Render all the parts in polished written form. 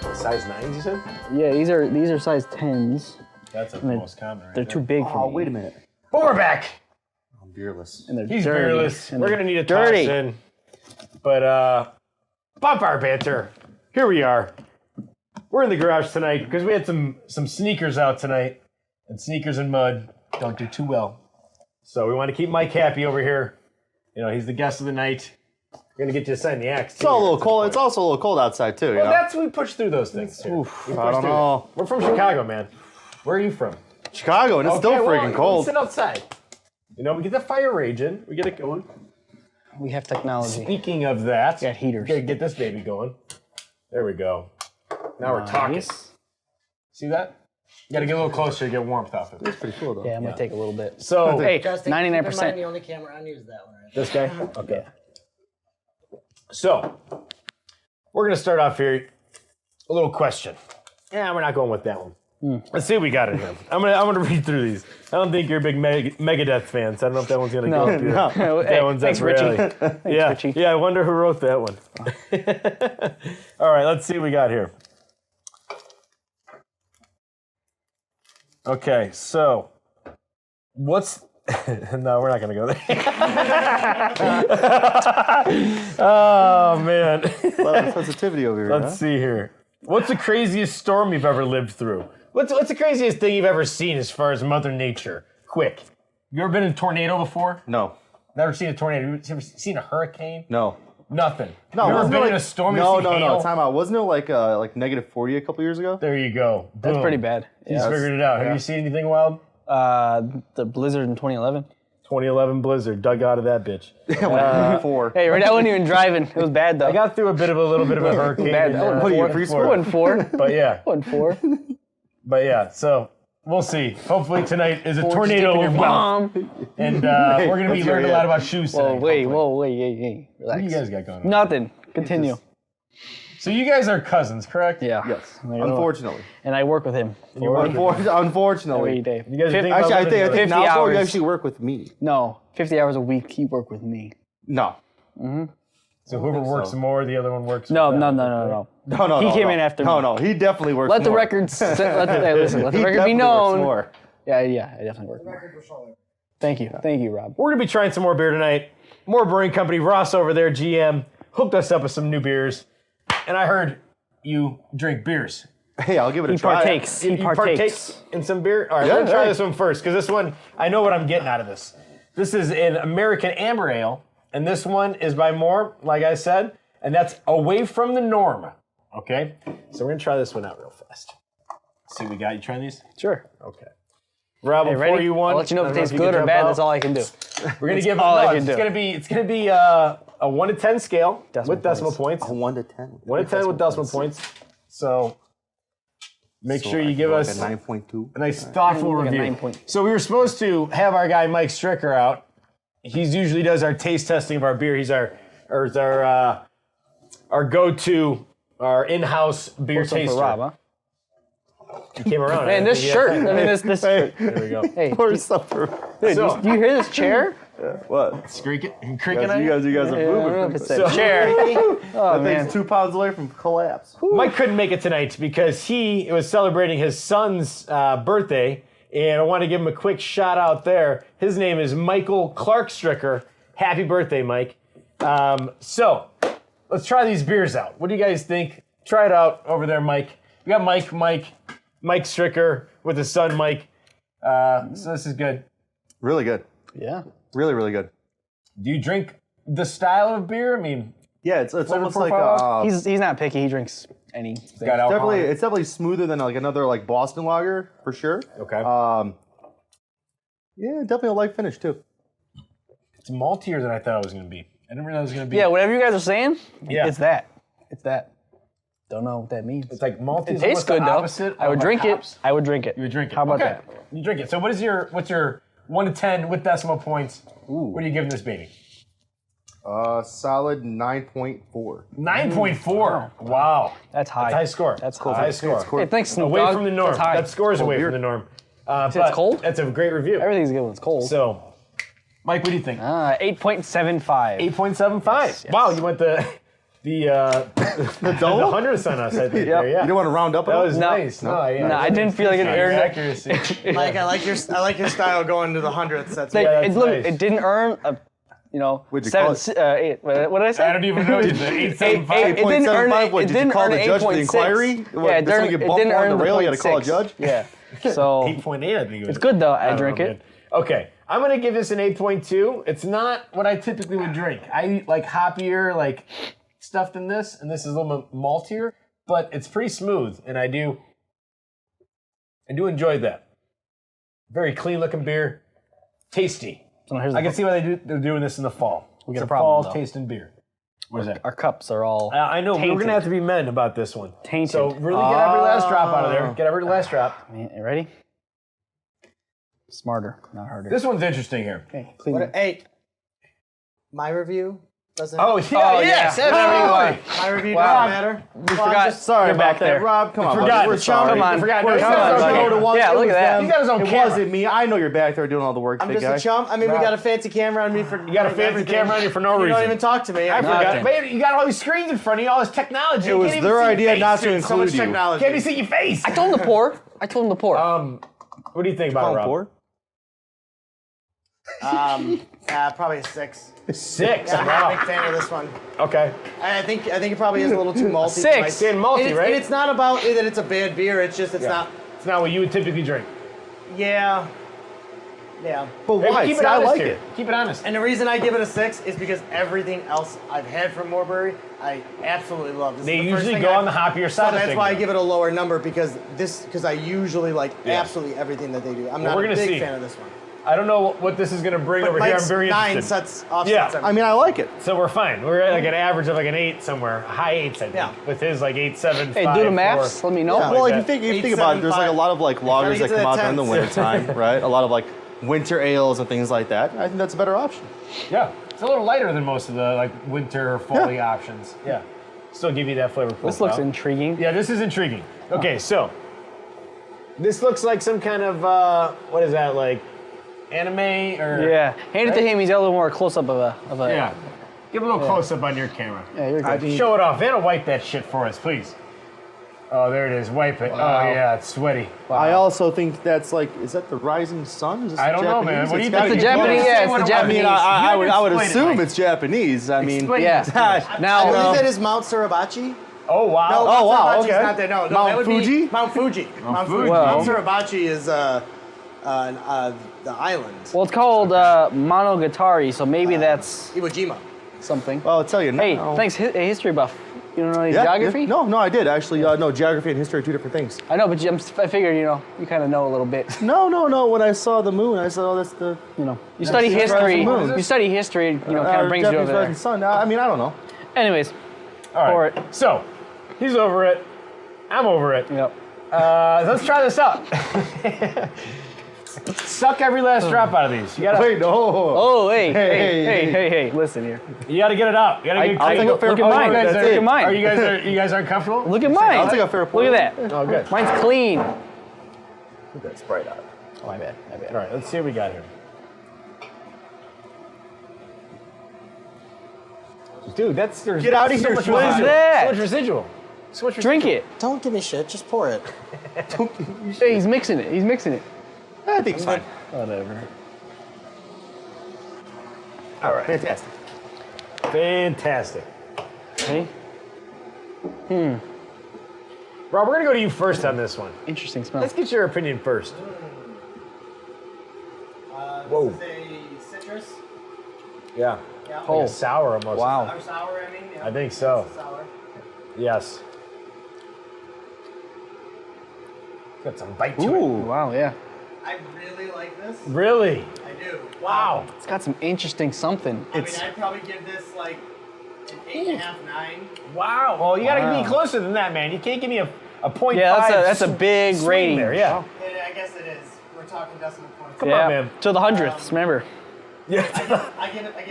size 9s, you said? Yeah, these are size 10s. That's the most common, right? They're too big for me. Oh, wait a minute. But we're back. I'm beerless. And they're He's dirty. beerless. And We're they're gonna need a dirty. toss in. But bump our banter. Here we are. We're in the garage tonight because we had some sneakers out tonight, and sneakers and mud don't do too well. So we want to keep Mike happy over here. You know, he's the guest of the night. We're gonna get you to sign the axe. It's all a little cold. It's also a little cold outside too. Well, that's we push through those things. Too. Oof, I don't know. We're from Chicago, man. Where are you from? Chicago, and it's still freaking cold. Sit outside. You know, we get the fire raging. We get it going. We have technology. Speaking of that, Got heaters. Gotta get this baby going. There we go. Now we're talking. See that? You gotta get a little closer to get warmth off it. It's pretty cool though. Yeah, I'm gonna take a little bit. So, Hey, Justin, keep in mind 99%. the only camera on you is that one, right? this guy? Okay. So, we're gonna start off here. A little question. Yeah, we're not going with that one. Let's see what we got in here. I'm gonna read through these. I don't think you're a big Megadeth fan, so I don't know if that one's gonna go up here. No. That Hey, one's thanks, up really. Richie. Yeah, Richie. yeah. I wonder who wrote that one. All right, let's see what we got here. Okay, so what's no, we're not gonna go there. Oh man. A lot of sensitivity over here. Let's see here. What's the craziest storm you've ever lived through? What's the craziest thing you've ever seen as far as Mother Nature? Quick. You ever been in a tornado before? No. Never seen a tornado. You ever seen a hurricane? No. Nothing. No, You ever wasn't been it in a storm? No, you no, seen no. hail? Time out. Wasn't it like -40 a couple years ago? There you go. That's Boom. pretty bad. He's Yeah. figured it out. Have you seen anything wild? The blizzard in 2011. 2011 blizzard. Dug out of that bitch. Four. Hey, I wasn't even driving. It was bad though. I got through a little bit of a hurricane. bad. in, What are you, preschool? I wasn't 4. But yeah. Wasn't 4. But yeah, so we'll see. Hopefully tonight is a tornado of wealth. Bomb. And we're going to be learning a lot about shoes tonight. Whoa, wait, hopefully. hey. Relax. What do you guys got going on? Nothing. Continue. So you guys are cousins, correct? Yeah. Yes. I know. Unfortunately. And I work with him. Unfortunately. Every day. You guys are thinking Actually, about I think 50 now you hours. actually work with me. No, 50 hours a week. He work with me. No. So whoever works so. more, the other one works No. with them. No. He came in after me. No. He definitely works Let the more. record. Let the record He be definitely known. works more. Yeah, I definitely work more. Thank you, Rob. We're going to be trying some more beer tonight. More brewing company. Ross over there, GM, hooked us up with some new beers. And I heard you drink beers. Hey, I'll give it a He try. partakes. He You partakes. in some beer? All right, Yeah, let's try hey. this one first, because this one, I know what I'm getting out of this. This is an American Amber Ale, and this one is by Moore, like I said, and that's away from the norm. Okay? So we're going to try this one out real fast. See what we got. You trying these? Sure. Okay. Rob, Hey, before ready? you one, I'll let you know I if don't it tastes you can good or jump bad. out. That's all I can do. We're gonna give all I no, can do. It's gonna be a 1 to 10 scale Decimal with decimal points. 1 to 10. 1 to 10 with decimal points. So make sure you give us a 9.2. a nice thoughtful Like a review. 9 So we were supposed to have our guy Mike Stricker out. He usually does our taste testing of our beer. He's our go-to, our in-house beer Some taster. for Rob, huh? He came around. And this shirt. I mean, this shirt. There we go. Hey, Pour supper. dude, So- do you hear this chair? What? Creaking You at guys you? are I don't know if moving. it's a chair. Oh, That man. thing's 2 pounds away from collapse. Mike couldn't make it tonight because he was celebrating his son's birthday, and I want to give him a quick shout out there. His name is Michael Clark Stricker. Happy birthday, Mike. So let's try these beers out. What do you guys think? Try it out over there, Mike. We got Mike Stricker with his son, Mike. So this is good. Really good. Yeah. Really, really good. Do you drink the style of beer? I mean, Yeah, it's almost like profile? He's not picky. He drinks anything. got alcohol. it's definitely smoother than like another like Boston lager for sure. Okay. Yeah, definitely a light finish too. It's maltier than I thought it was going to be. I didn't realize it was going to be. Yeah, whatever you guys are saying, Yeah. it's that. It's that. Don't know what that means. It's like malty. It tastes good though. I would drink it. I would drink it. You would drink it. How about Okay. that? You drink it. So what's your 1 to 10 with decimal points? What are you giving this baby? Solid 9.4. 9.4. Wow. That's high. That's high score. That's cool. High score. Hey, thanks, Snoop Away Dogg. from the norm. That's high. That score is away beer. from the norm. It's cold? That's a great review. Everything's good when it's cold. So, Mike, what do you think? 8.75. 8.75. Yes. Wow, you went the the double? the 100th on us, I think. Yep. There, yeah. You don't want to round up at That all? was nice. No, I didn't feel like it earned it. accuracy. Mike, I like your style going to the hundredths. That's Like, that's look, nice. it didn't earn a, What'd you call seven, it? 8. What did I say? I don't even know. It's an 875. It didn't earn 8.75, it. what, It did you didn't call earn the an judge for the 8.6. inquiry? What, Yeah, this one you it bump didn't on earn the the rail, you gotta call a 0.6. judge? Yeah. So 8.8, I think it was. it's good though. I don't drink know, it. man. Okay, I'm gonna give this an 8.2. It's not what I typically would drink. I eat like hoppier, like stuff than this, and this is a little bit maltier, but it's pretty smooth, and I do enjoy that. Very clean looking beer, tasty. So here's I can see why they're doing this in the fall. We It's got a a problem, fall though. tasting beer. What is that? Our cups are all. I know, we're tainted. gonna have to be men about this one. Tainted. So really get every last drop out of there. Get every last drop. Man, you ready? Smarter, not harder. This one's interesting here. Okay, clean. Hey, my review doesn't. Oh, yeah, yes, yeah. absolutely. My review Wow. doesn't matter. We forgot. Sorry You're about back that, there. Rob. Come on, Forgot. buddy. We're Come sorry. on. Forgot. We're No, sorry. come on, You know buddy. what it was? Yeah, It look was at that. them. He got his own It camera. wasn't me. I know you're back there doing all the work, I'm big just guy. a chump. I mean, we Rob. got a fancy camera on me for. You got a fancy camera on you for no You reason. don't even talk to me. I forgot. Nothing. Man, you got all these screens in front of you, all this technology. It You was can't even their see your idea face, not to dude. include So much you. technology. Can't even see your face. I told him to pour. I told him to pour. What do you think about it, Rob? Four? Probably a 6. 6. I'm not a Wow. big fan of this one. Okay. I think it probably is a little too malty. 6. Saying malty, And right? it's not about that it's a bad beer. It's just it's not. It's not what you would typically drink. Yeah. Yeah. But Hey, why? keep See, it I honest like here. it. Keep it honest. And the reason I give it a 6 is because everything else I've had from Moorbury, I absolutely love. This They is the first usually thing go I- on the hoppier So side of that's things. why I though. give it a lower number because I usually like Yeah. absolutely everything that they do. I'm Well, not we're a gonna big see. fan of this one. I don't know what this is going to bring But over here. Mike's I'm very 9 interested. sets offsets Yeah. everything. I mean, I like it. So we're fine. We're at like an average of like an 8 somewhere, high 8s, I think. Yeah. With his like 8, 7, Hey, 5, do the 4. maths. Let me know. Yeah. Well, like if that. you think about it, there's like a 8.75. lot of like lagers get that to come the out during the tens. winter time, right? A lot of like winter ales and things like that. I think that's a better option. Yeah. It's a little lighter than most of the like winter, folly options. Yeah. Still give you that flavor profile. This looks intriguing. Yeah, this is intriguing. Okay, so this looks like some kind of what is that, like anime or Yeah. Hand it to him. He's got a little more close up of a. Yeah. Give a little close up on your camera. Yeah, you're good. Show it off. Vanna, wipe that shit for us, please. Oh, there it is. Wipe it. Wow. Oh yeah, it's sweaty. I also think that's like, is that the rising sun? Is this I don't know, Japanese? man. What do you It's gotta think? the be Japanese. close. Yeah, it's What the do I I mean, Japanese. I would Explain it, assume Mike. it's Japanese. I mean, Explain Yeah. this. I Now, believe that is Mount Surabachi. Oh wow. No, Oh, Mount wow, Surabachi's okay. not there. No, Mount that would Fuji? be Mount Fuji. Mount Fuji. Well- Mount Surabachi is the island. well, it's called Monogatari, so maybe that's Iwo Jima. something. well, I'll tell you now. Hey, thanks, history buff. You don't know any Yeah, geography? yeah. No, I did actually. No, geography and history are two different things. I know, but I figured, you kind of know a little bit. No. When I saw the moon, I said, "Oh, that's the You study That's the history. rising moon. You study history, kind of brings you Japanese over rising there. sun." I mean, I don't know. Anyways, All pour right. it. So he's over it. I'm over it. Yep. Let's try this out. Suck every last drop out of these. You gotta, Wait, no. Oh, hey, Hey, hey, listen here. you gotta get it out. You gotta get. I'll take a fair Look at point. mine. You guys That's are, it. Look at mine. Are you guys aren't comfortable? Look at mine. I'll take a fair point. Look at that. Oh, good. Mine's clean. That's bright out. Oh, my bad. All right. Let's see what we got here. Dude, there's Get outta so here, much Schwartz. residual. That. So much residual. So much Drink residual. it. Don't give me shit. Just pour it. Hey, he's mixing it. He's mixing it. I think it's fine. Whatever. All right. Fantastic. Fantastic. Hey, Rob, we're gonna go to you first on this one. interesting smell. Let's get your opinion first. Whoa. This is a citrus. Yeah. Yeah. Oh. Like a sour almost. Wow. Or sour, I mean. Yeah. I think so. It's a sour. Yes. Got some bite to it. Ooh. Wow, yeah. I really like this. Really? I do. Wow. It's got some interesting something. I mean, I'd probably give this like an 8.5, 9. Wow. Well, you gotta Wow. be closer than that, man. You can't give me a 0.5. Yeah, that's a big swing rating. there. Yeah. I guess it is. We're talking decimal points. Come Yeah. on, man. To the hundredths, remember. Yeah. I give it an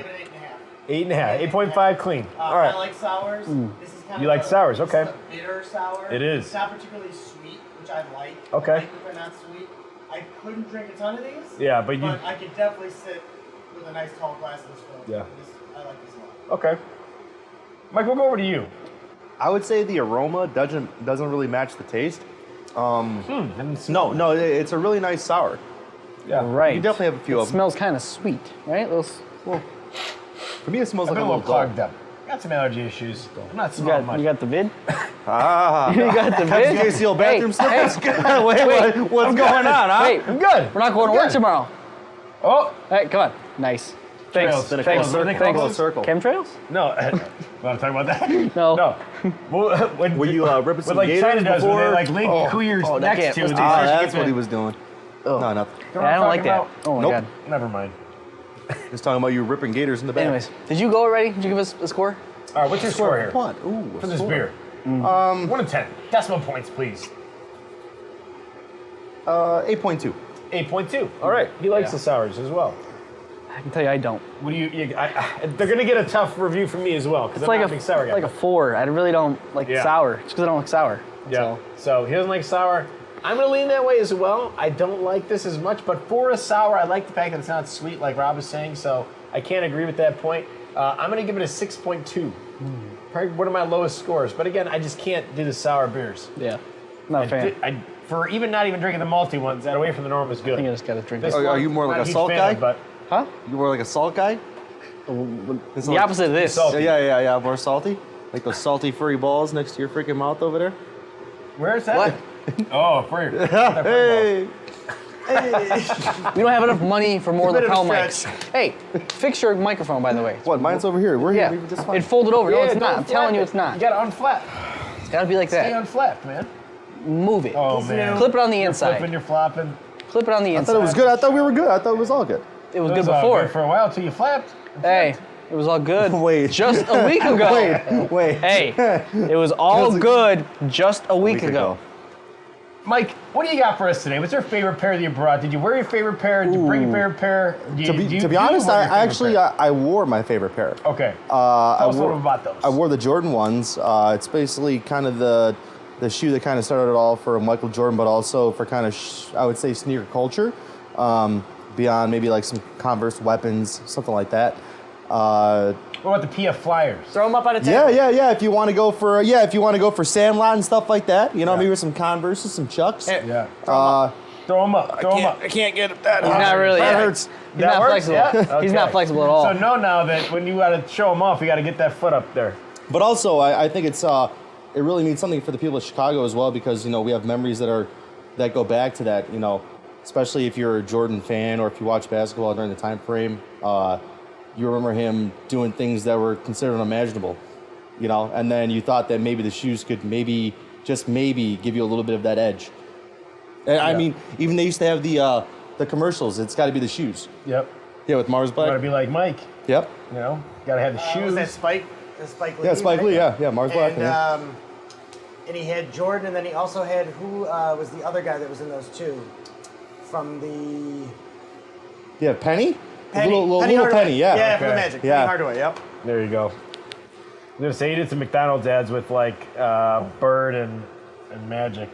8.5. 8.5. 8.5 clean. All I right. like sours. This is kind You of like sours, okay. This is a bitter sour. It is. It's not particularly sweet, which I like. Okay. I like if they're not sweet. I couldn't drink a ton of these. Yeah, but you. But I could definitely sit with a nice tall glass of this filled. Yeah. I like this a lot. Okay. Mike, we'll go over to you. I would say the aroma doesn't really match the taste. No, it's a really nice sour. Yeah. Right. You definitely have a few It of them. smells kind of sweet, right? Those little, For me, it smells I've like been a a little little dull. clogged up. Got some allergy issues. I'm not you smelling much. got the vid? Ah. You got the vid? JCL bathroom Hey, slippers? hey, Wait, what's going on, huh? wait, I'm good. we're not going to work tomorrow. Oh, Hey, come on. Nice. Trails. Thanks. Then a Thanks. close Thanks. circle. Close circle. Chemtrails? no. Want to talk about that? No. No. Well, when, Were you ripping what some like gators China does when before? they like link who you're that next can't- to. let's they do start That's skipping. what he was doing. No, nothing. You know what Yeah, I I'm don't like talking that. about? Oh my Nope. god. Never mind. Just talking about you ripping gators in the back. Anyways, did you go already? Did you give us a score? All right, what's your score here What? Ooh, for this score. beer? 1 to 10. Decimal points, please. 8.2. 8.2. All right. He likes the sours as well. I can tell you I don't. What do they're gonna get a tough review from me as well because It's I'm like not a big sour guy. like a 4. I really don't like Yeah. sour. Just because I don't like sour. That's yeah. all. So he doesn't like sour. I'm gonna lean that way as well. I don't like this as much, but for a sour, I like the fact that it's not sweet like Rob was saying. So I can't agree with that point. I'm gonna give it a 6.2. Probably one of my lowest scores. But again, I just can't do the sour beers. Yeah. Not a fan. For even not even drinking the malty ones, that away from the norm is good. I think I just gotta drink This it. Are one, you more like not a huge salt fan guy? of, but Huh? You were like a salt guy? The opposite of this. Salty. Yeah. More salty? Like those salty furry balls next to your freaking mouth over there? where is that? What? Oh, for your Hey! We don't have enough money for more Bit of a lapel mics. stretch. Hey, fix your microphone, by the way. What? Mine's over here. We're Yeah. here. Just fine. It folded over. No, Yeah, it's don't not. I'm flap telling you it. it's not. You gotta unflap. It's gotta be like Stay that. unflapped, man. Move it. Oh man. Clip it on the You're inside. flipping, you're flopping. Clip it on the I inside. thought it was good. I thought we were good. I thought it was all good. It was It good was all before. good for a while till you flapped. Hey, it was all good. Wait. Just a week ago. Wait. Hey, it was all good just a week ago. Mike, what do you got for us today? What's your favorite pair that you brought? Did you wear your favorite pair? Did you bring your favorite pair? To be honest, I wore my favorite pair. Okay. I Tell us a wore, little about those. I wore the Jordan ones. It's basically kind of the shoe that kind of started it all for Michael Jordan, but also for kind of, I would say, sneaker culture. Beyond maybe like some Converse weapons, something like that. What about the PF Flyers? Throw them up on a table. Yeah. If you want to go for Sandlot and stuff like that, you know, maybe with some Converses, some Chucks. Yeah. Uh, Throw them up. Throw them up. I can't get it that He's not really. That yeah. hurts. He's That not works? flexible. Yeah? He's Okay. not flexible at all. So know now that when you got to show them off, you got to get that foot up there. But also, I think it really means something for the people of Chicago as well, because, you know, we have memories that go back to that, you know, especially if you're a Jordan fan or if you watch basketball during the time frame, you remember him doing things that were considered unimaginable, you know, and then you thought that maybe the shoes could just maybe give you a little bit of that edge. And I mean, even they used to have the commercials. It's got to be the shoes. Yep. Yeah, with Mars You got to Black. be like Mike. Yep. You know, got to have the Was shoes. that Spike? The Spike Lee? Yeah, Spike Lee. right? Yeah, Mars Black. Yeah. And he had Jordan, and then he also had who was the other guy that was in those two from the Yeah, Penny. Penny. Little Hardaway. Penny. Yeah. Yeah, from the Okay. Magic. Yeah. Penny Hardaway. Yep. There you go. I'm gonna say he did some McDonald's ads with like Bird and Magic.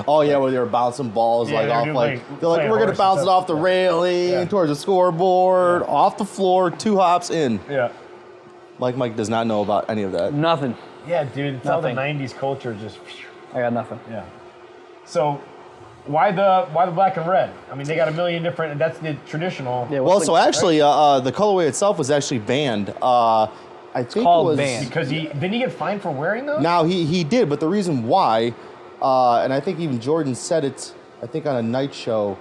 Oh yeah, where they were bouncing balls Yeah, like they were off doing, like like, they're like playing we're gonna horse bounce and it stuff. off the railing Yeah. towards the scoreboard, off the floor, 2 hops in. Yeah. Like Mike does not know about any of that. Nothing. Yeah, dude. It's all the Nothing. '90s culture just. I got nothing. Yeah. So, why the black and red? I mean, they got a million different. That's the traditional. Yeah, Well, what's so actually, the colorway itself was actually banned. I think called it was banned. Because didn't he get fined for wearing those? Now he did, but the reason why, and I think even Jordan said it. I think on a night show.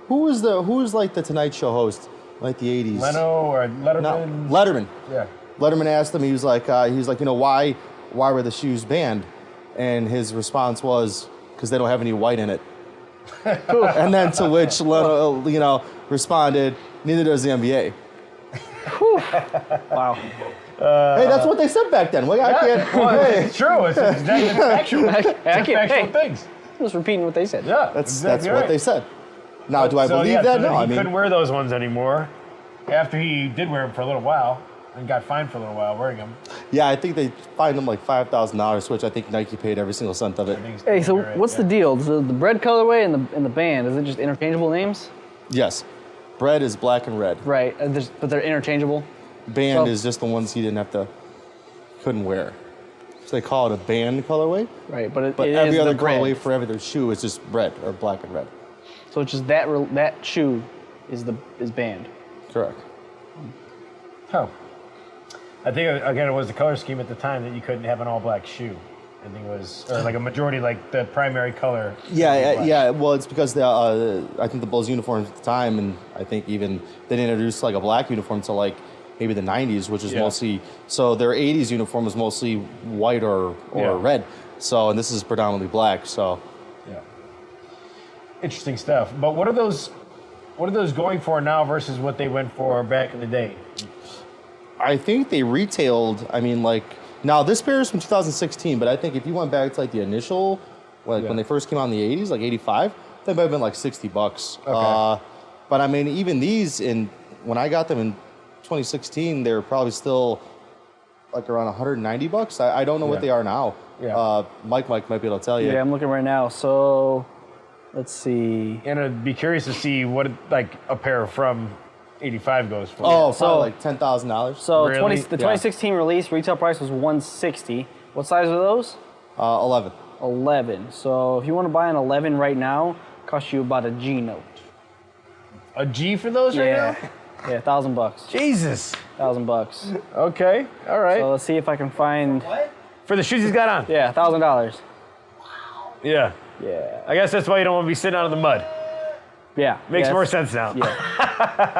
Who was like the Tonight Show host, like the '80s? Leno or No, Letterman. Letterman. Yeah. Letterman asked him. He was like, you know, why were the shoes banned? And his response was, because they don't have any white in it. And then to which Leno, you know, responded, neither does the NBA. Wow. Hey, that's what they said back then. Well, I can't. Well, Hey, it's true. It's factual. I It's can't- factual hey. things. Just repeating what they said. Yeah. that's exactly what right. they said. Now, do I So, believe yeah, that? so then No, he I mean, couldn't wear those ones anymore. After he did wear them for a little while and got fined for a little while wearing them. yeah, I think they fined him like $5,000, which I think Nike paid every single cent of it. Hey, so what's the deal? The bread colorway and the band, is it just interchangeable names? Yes, bread is black and red. Right, but they're interchangeable. Band So- is just the ones he couldn't wear. So they call it a band colorway. Right, but But it every is other the red. colorway for every other shoe is just red or black and red. So it's just that shoe is banned. Correct. Oh. I think, again, it was the color scheme at the time that you couldn't have an all-black shoe. I think it was, or like a majority, like the primary color. Yeah. Well, it's because I think the Bulls uniforms at the time, and I think even they didn't introduce like a black uniform until like maybe the 90s, which is mostly, so their 80s uniform was mostly white or red. So, and this is predominantly black. So, Yeah. Interesting stuff. But what are those going for now versus what they went for back in the day? I think they retailed. I mean, like now this pair is from 2016, but I think if you went back to like the initial, when they first came out in the 80s, like 85, they might have been like $60. Okay. But I mean, even these when I got them in 2016, they were probably still like around $190. I don't know what they are now. Yeah. Mike might be able to tell you. Yeah, I'm looking right now. So let's see. And I'd be curious to see what like a pair from 85 goes for. Oh, So- probably like $10,000. So Really? the 2016 release retail price was $160. What size are those? 11. 11. So if you want to buy an 11 right now, it costs you about a G note. A G for those right now? Yeah, $1,000. Jesus. $1,000. Okay. All right. So let's see if I can find. What? For the shoes he's got on. Yeah, $1,000. Yeah. Yeah. I guess that's why you don't want to be sitting out in the mud. Yeah. Makes yeah, more it's- sense now. Yeah.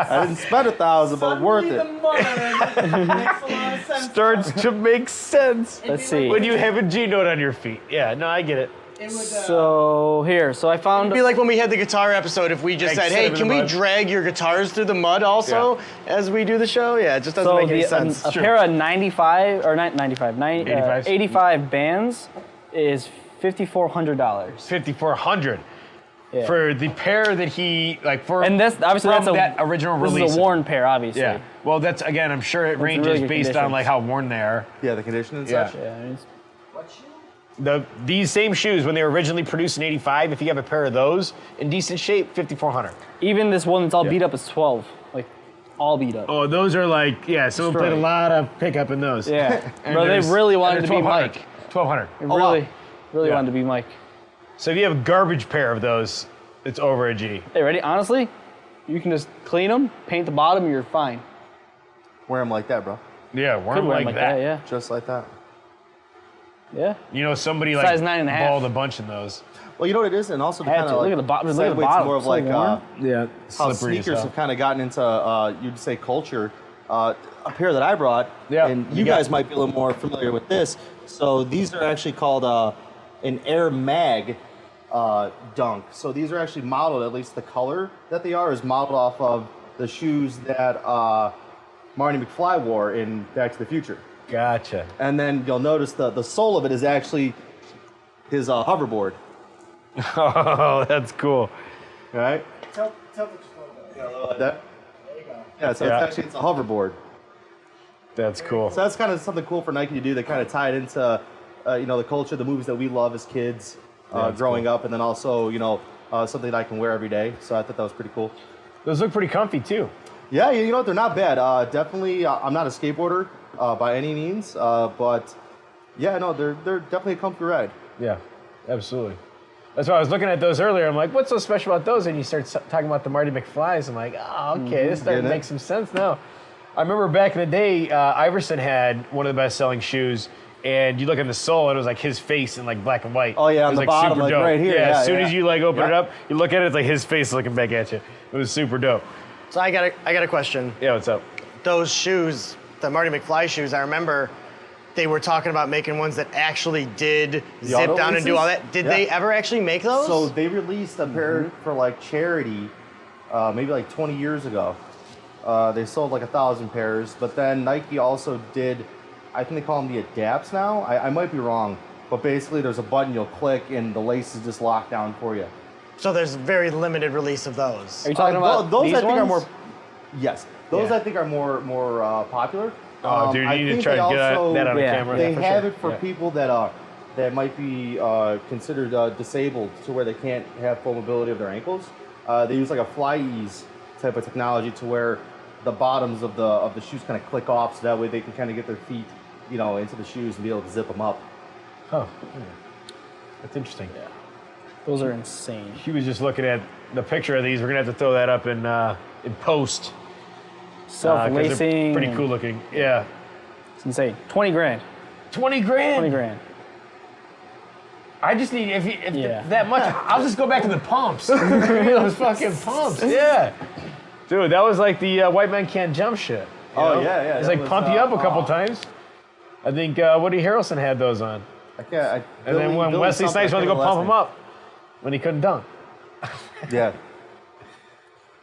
I didn't spend $1,000, but worth Suddenly it. the mud makes a lot of sense. Starts to make sense Let's see. when you have a G note on your feet. Yeah, no, I get it. It would, So here, so I found. It'd be like when we had the guitar episode, if we just Like said, set hey, them in can the we mud. drag your guitars through the mud also as we do the show? Yeah, it just doesn't So make any sense. a pair of 95 or not 95, 85s? 85 bands is $5,400. 5,400 Yeah. for the pair that he like for. And that's obviously from that's that original this release. is a worn pair, obviously. Yeah. Well, that's again. I'm sure it in ranges really good based on condition. like how worn they are. Yeah, the condition and Yeah. such. Yeah, I mean, what shoe? These same shoes when they were originally produced in '85, if you have a pair of those in decent shape, 5,400. even this one that's all beat up is 12, like all beat up. Oh, those are like someone played a Destroyed. lot of pickup in those. Yeah, And bro, they there's- really and wanted they're to be 1,200. Mike. 1,200. They wow. really Yeah. wanted to be Mike. So if you have a garbage pair of those, it's over a G. Hey, ready? Honestly, you can just clean them, paint the bottom, and you're fine. Wear them like that, bro. Yeah, wear Could them wear like 'em that. yeah. Just like that. Yeah. You know, somebody Size like 9.5. balled a bunch in those. Well, you know what it is, and also to Had kind to. of Look like at the bottom. Look at the segues bottom. more of So like worn. Yeah, how sneakers have kind of gotten into you'd say culture. A pair that I brought, Yeah, and you you got guys it. might be a little more familiar with this. So these are actually called an Air Mag Dunk. So these are actually modeled, at least the color that they are is modeled off of the shoes that Marty McFly wore in Back to the Future. Gotcha. And then you'll notice the sole of it is actually his hoverboard. Oh, that's cool. All right? Tilt it just a little bit. Yeah, a little like that. There you go. Yeah, so Yeah. it's a hoverboard. That's cool. So that's kind of something cool for Nike to do. They kind of tie it into, the culture, the movies that we love as kids that's growing cool. up, and then also, something that I can wear every day. So I thought that was pretty cool. Those look pretty comfy too. Yeah, you know what? They're not bad. Definitely, I'm not a skateboarder by any means, but yeah, no, they're definitely a comfy ride. Yeah, absolutely. That's why I was looking at those earlier. I'm like, what's so special about those? And you start talking about the Marty McFlys. I'm like, oh, okay, this starting to Getting it? make some sense now. I remember back in the day, Iverson had one of the best-selling shoes, and you look at the sole, and it was like his face in like black and white. Oh, yeah, it on was the like bottom, super like dope. right here. Yeah, Yeah, as soon yeah. as you like open it Yeah. up, you look at it, it's like his face looking back at you. It was super dope. So I got a question. Yeah, what's up? Those shoes, the Marty McFly shoes, I remember they were talking about making ones that actually did zip auto down and do laces? all that. Did Yeah. they ever actually make those? So they released a pair for like charity, maybe like 20 years ago. They sold like 1,000 pairs, but then Nike also did, I think they call them the Adapts now. I might be wrong, but basically there's a button you'll click and the laces just lock down for you. So there's very limited release of those. Are you talking about those? these I think ones? are more. Yes, those Yeah. I think are more popular. Oh, dude, I you need to think try they to get also- that on Yeah. camera. They for have sure. it for Yeah. people that might be considered disabled, to where they can't have full mobility of their ankles. They use like a fly ease type of technology to where the bottoms of the shoes kind of click off, so that way they can kind of get their feet, into the shoes and be able to zip them up. Oh, that's interesting. Yeah. Those are insane. He was just looking at the picture of these. We're gonna have to throw that up in post. 'Cause Self-lacing. they're pretty cool looking. Yeah. It's insane. 20 grand. 20 grand. 20 grand. I just need if Yeah. that much. I'll just go back to the pumps. Those fucking pumps. Yeah. Dude, that was like the white man can't jump shit. you Oh, know? yeah. It's that like was, pump you up a couple times. I think Woody Harrelson had those on. And And then when Wesley Snipes wanted to go pump him up when he couldn't dunk. Yeah,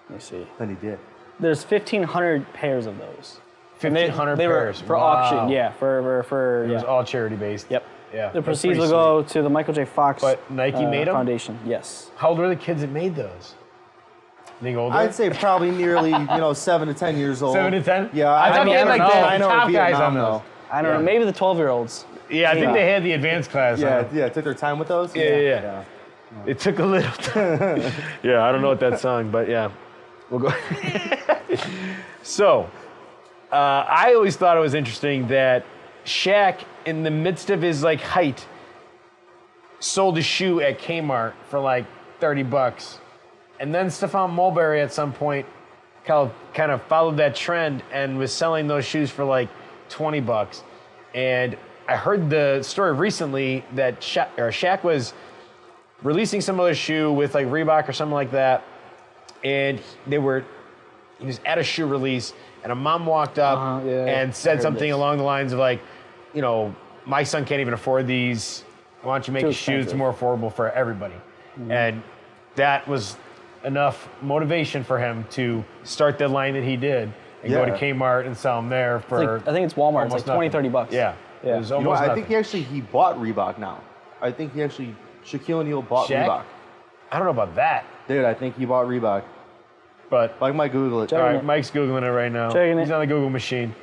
Let me see. then he did. There's 1,500 pairs of those. And 1,500 they pairs. were for Wow. auction, yeah. It was yeah. all charity based. Yep. Yeah. The that's proceeds pretty will sweet. go to the Michael J. Fox But Nike made 'em? Foundation. Yes. How old were the kids that made those? You think older? I'd say probably nearly 7 to 10 years old. 7 to 10? Yeah, I thought they had, like, the China or top guys Vietnam, on those. though. I don't know. Maybe the 12-year-olds. Yeah, I think they had the advanced class. on. Yeah, took their time with those. Yeah. It took a little time. Yeah, I don't know what that song, but yeah. We'll go. So, I always thought it was interesting that Shaq, in the midst of his height, sold a shoe at Kmart for like $30. And then Stephon Mulberry at some point kind of followed that trend and was selling those shoes for like $20. And I heard the story recently that Shaq was releasing some other shoe with like Reebok or something like that, and he was at a shoe release, and a mom walked up and said something along the lines of like, my son can't even afford these. Why don't you make Too the shoes expensive. more affordable for everybody? And that was enough motivation for him to start the line that he did and go to Yeah. Kmart and sell them there for. I think it's Walmart. It's almost like 20, nothing. 30 bucks. Yeah. Yeah. It was You know almost what, I nothing. think he bought Reebok now. I think Shaquille O'Neal bought Shaq? Reebok. I don't know about that, Dude, I think he bought Reebok. but I might Google it. Check all it. right, Mike's Googling it right now. Checking He's it. on the Google machine.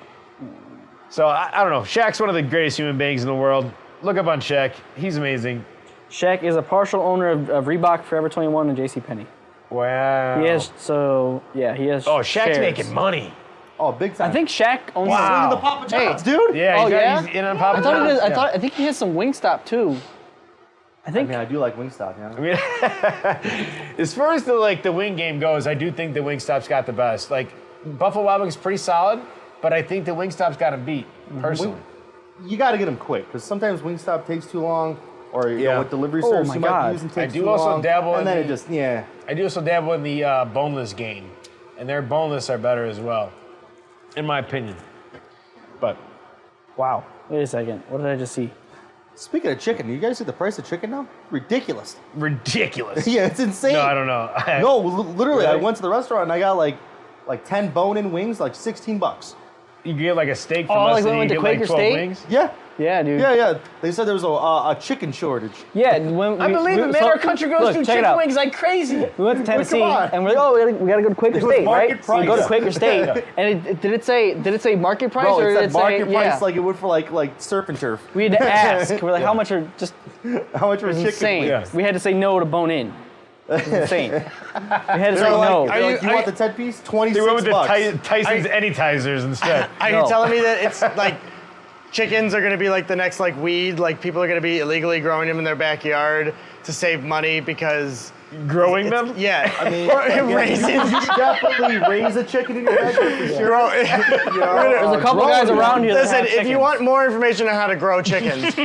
So I don't know. Shaq's one of the greatest human beings in the world. Look up on Shaq. He's amazing. Shaq is a partial owner of Reebok, Forever 21, and JCPenney. Wow. He has, he has Oh, Shaq's shares. making money. Oh, big time. I think Shaq owns Wow. the Papa John's, dude. Yeah, Oh, he's, yeah? he's in on Papa I thought he John's. does, Yeah. I think he has some Wingstop too. I I think mean, I do like Wingstop, yeah. I mean, as far as the wing game goes, I do think the Wingstop's got the best. Like Buffalo Wild Wings is pretty solid, but I think the Wingstop's got him beat personally. You got to get them quick because sometimes Wingstop takes too long, or Yeah. with delivery Oh service my you God. might use and takes I do too also long, dabble in and then the- it just I do also dabble in the boneless game, and their boneless are better as well, in my opinion. But wow. Wait a second. What did I just see? Speaking of chicken, you guys see the price of chicken now? Ridiculous. ridiculous. Yeah, it's insane. No, I don't know. No, literally, I Really? went to the restaurant and I got like 10 bone-in wings, like $16. You get like a steak from Oh, us, like when and we you went to get like Quaker 12 Steak? wings. Yeah, Yeah, dude. yeah. They said there was a chicken shortage. Yeah, when I believe it, man. so- Our country goes look, through check it chicken out. wings like crazy. We went to Tennessee, on. and we're like, oh, we gotta go to Quaker It was State, right? market So we go to price. Quaker State, and did it say market price Bro, or it did said it market say price yeah? like it would for like surf and turf. We had to ask. We're like, how much are just How much was chicken? insane? Yeah. We had to say no to bone in. It was insane. We had to say They're like, no. they're like, Are you want you- the 10 piece? They 26 went with the bucks. Tyson's Anytizers instead. Are No. you telling me that it's like chickens are going to be like the next like weed? Like people are going to be illegally growing them in their backyard to save money because Growing them? yeah, I mean, raisins. you definitely raise a chicken in your backyard for sure. Grow, You know, There's a couple guys around here that Listen, have if you chickens. want more information on how to grow chickens,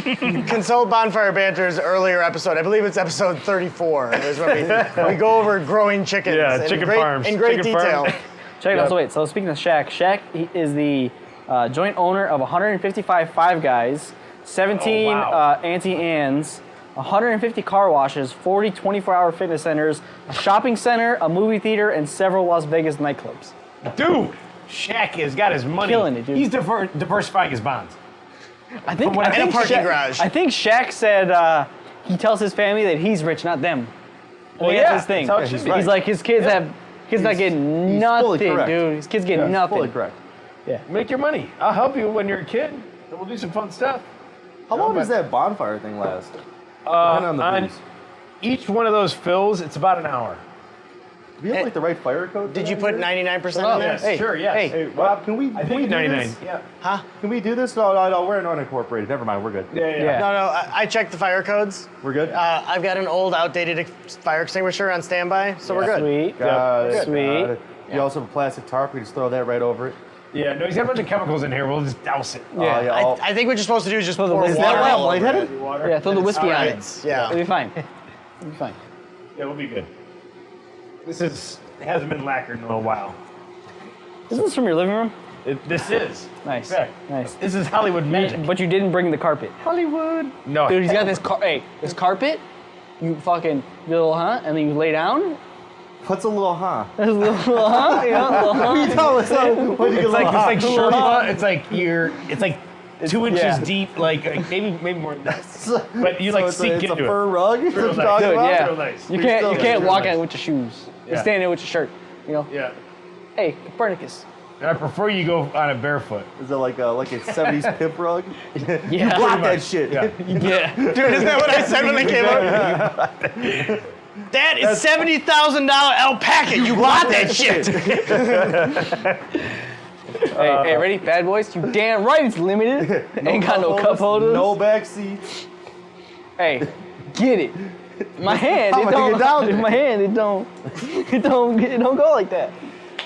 consult Bonfire Banter's earlier episode. I believe it's episode 34. Is when we go over growing chickens. Yeah, in chicken great, farms. in great Chicken detail. farms. Check it out. So wait. So speaking of Shaq, Shaq is the joint owner of 155 Five Guys, 17 Oh, wow. Auntie Anne's, 150 car washes, 40 24-hour fitness centers, a shopping center, a movie theater, and several Las Vegas nightclubs. Dude, Shaq has got his money. Killing it, dude. He's diversifying his bonds. I think what I- I think And a parking Shaq, garage. I think Shaq said he tells his family that he's rich, not them. Well, That's his thing. that's how it should be. He's like his kids not getting he's fully nothing, correct. dude. His kids getting nothing. Fully correct. Make your money. I'll help you when you're a kid, and we'll do some fun stuff. How long but- does that bonfire thing last? Depending on the On booze. each one of those fills, it's about an hour. Do we have like the right fire code? Did you put 99% Oh, in there? Yes, Hey, sure, yes. hey. Hey, Rob, can we? I can think we do 99. this? Yeah. Huh? Can we do this? No, we're unincorporated. Never mind, we're good. Yeah. Yeah. No, I checked the fire codes. We're good. I've got an old, outdated fire extinguisher on standby, so we're good. Sweet. Got it, Sweet. got it. You also have a plastic tarp. We just throw that right over it. Yeah, no, he's got a bunch of chemicals in here. We'll just douse it. Yeah. yeah. All- I think what you're supposed to do is just So the pour whiskey water on it? all over Lightheaded? it. Water. Yeah, throw the whiskey on it. Yeah. It'll be fine. It'll be fine. Yeah, we'll be good. It hasn't been lacquered in a little while. Is this from your living room? This is. Nice. In fact, Nice. This is Hollywood magic. But you didn't bring the carpet. Hollywood. No. Dude, he's got this this carpet. You fucking little and then you lay down. What's a little There's a little It's like Sherpa. It's like 2 inches yeah. deep, like maybe more than that. But you like it's sink a into fur it. rug. Real That's what nice. you're talking Dude, about? yeah. Real nice. You can't Real walk nice. out with your shoes. You Yeah. stand there with your shirt. You know. Yeah. Hey, Copernicus. And I prefer you go on it barefoot. Is it like a 70s pimp rug? Yeah. Block that much. shit. Yeah. Yeah. Dude, isn't that what I said when they came up? That is $70,000 alpaca. You bought that shit. Hey, ready? Bad boys. You damn right it's limited. Ain't got no cup holders. No back seats. Hey, get it. My hand, How it am I gonna don't. get down there? My hand, it don't go like that.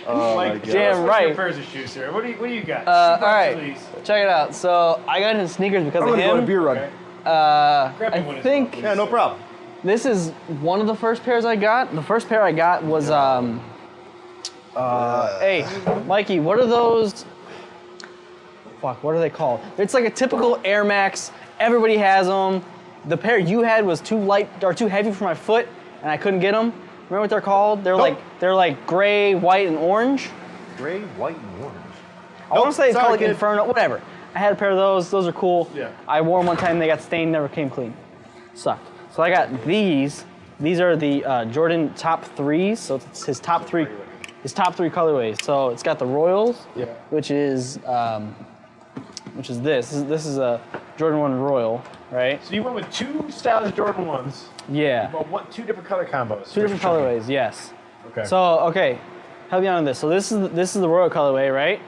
Oh my Like, god. Damn what's right. your pairs of shoes, sir? What do you got? All Super right, please. check it out. So I got into sneakers because I'm of gonna go on a him. beer run. Okay. Grab me one I as think well, Yeah, no problem. this is one of the first pairs I got. The first pair I got was hey, Mikey, what are those? Fuck, what are they called? It's like a typical Air Max. Everybody has them. The pair you had was too light or too heavy for my foot, and I couldn't get them. Remember what they're called? They're like gray, white, and orange. Gray, white, and orange. I want to say it's sorry, called like kid. Inferno, whatever. I had a pair of those. Those are cool. Yeah. I wore them one time. They got stained. Never came clean. Sucked. So I got these. These are the Jordan top threes. So it's his top three colorways. So it's got the Royals, Yeah. which is this. This is a Jordan 1 Royal, right? So you went with two stylish Jordan 1s, Yeah. but what, two different color combos? Two different colorways. Yes. Okay. So okay, help me out on this. So this is the Royal colorway, right?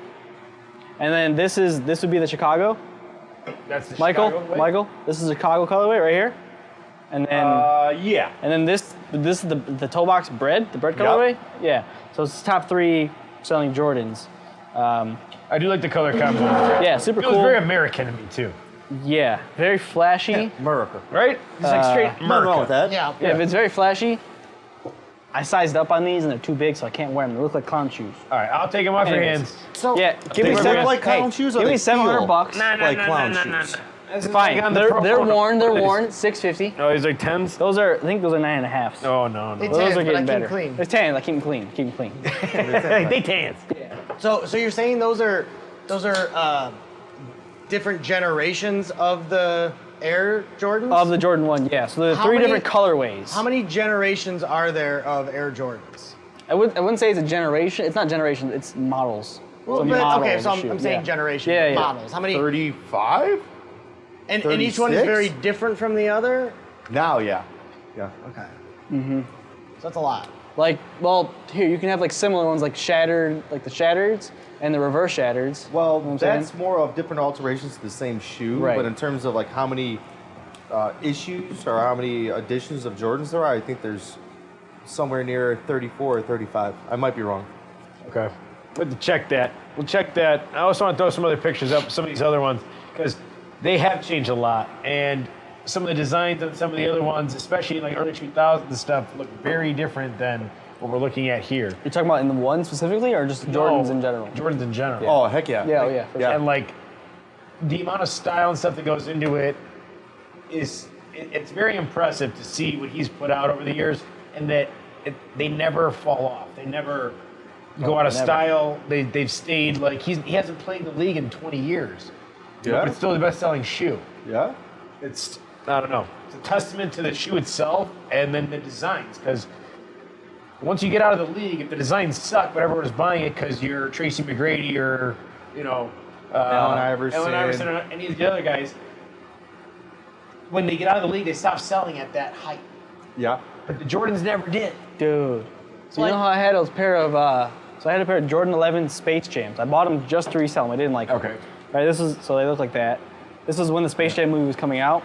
And then this would be the Chicago. That's the Michael, Chicago way? Michael, this is a Chicago colorway right here. And then Yeah. and then this is the toe box bread, the bread colorway. Yeah. So it's top 3 selling Jordans. I do like the color combo. Yeah, super It feels cool. very American to me too. Yeah, very flashy. America. Right? It's like straight Nothing wrong America. with that. Yeah. Yeah, if it's very flashy. I sized up on these and they're too big, so I can't wear them. They look like clown shoes. All right, I'll take them off your Anyways. hands. So Yeah, give me They seven. look like clown hey, shoes or give they me $700 feel bucks. like clown shoes? It's Fine. like on the They're pro- worn. They're What is- worn. $650. Oh, these are 10s? Those are. I think those are 9.5s. Oh, no. It's Those tans, are but I getting keep better. clean. They're 10. I keep them clean. Keep them clean. They tans. So you're saying those are different generations of the Air Jordans? Of the Jordan 1, yeah. So there are How 3 many- different colorways. How many generations are there of Air Jordans? I wouldn't say it's a generation. It's not generation. It's models. Well, It's a but, model okay, of so the I'm shoe, saying yeah. generation Yeah, yeah. models. How many? 35? And each one is 36? very different from the other? Now, yeah. Yeah. Okay. Mm-hmm. So that's a lot. Like, well, here you can have like similar ones, like shattered, like the shattereds and the reverse shattereds. Well, You know what I'm saying? that's more of different alterations to the same shoe. Right. But in terms of like how many issues or how many editions of Jordans there are, I think there's somewhere near 34 or 35. I might be wrong. Okay. We'll have to check that. We'll check that. I also want to throw some other pictures up, some of these other ones, because they have changed a lot. And some of the designs on some of the other ones, especially like early 2000s and stuff, look very different than what we're looking at here. You're talking about in the 1 specifically, or just Jordans No, in general? Jordans in general. Oh, heck yeah. Yeah, oh, yeah, for sure. And like the amount of style and stuff that goes into it is it's very impressive to see what he's put out over the years, and that they never fall off. They never go out of never. style. They've stayed like he hasn't played in the league in 20 years. You know, Yeah. but it's still the best-selling shoe. Yeah? It's I don't know. It's a testament to the shoe itself and then the designs, because once you get out of the league, if the designs suck, but everyone's buying it because you're Tracy McGrady or Allen Iverson. or any of the other guys, when they get out of the league, they stop selling at that height. Yeah. But the Jordans never did. Dude. So you know how I had a pair of Jordan 11 Space Jams. I bought them just to resell them. I didn't like them. Okay. Right. So they look like that. This is when the Space Jam movie was coming out.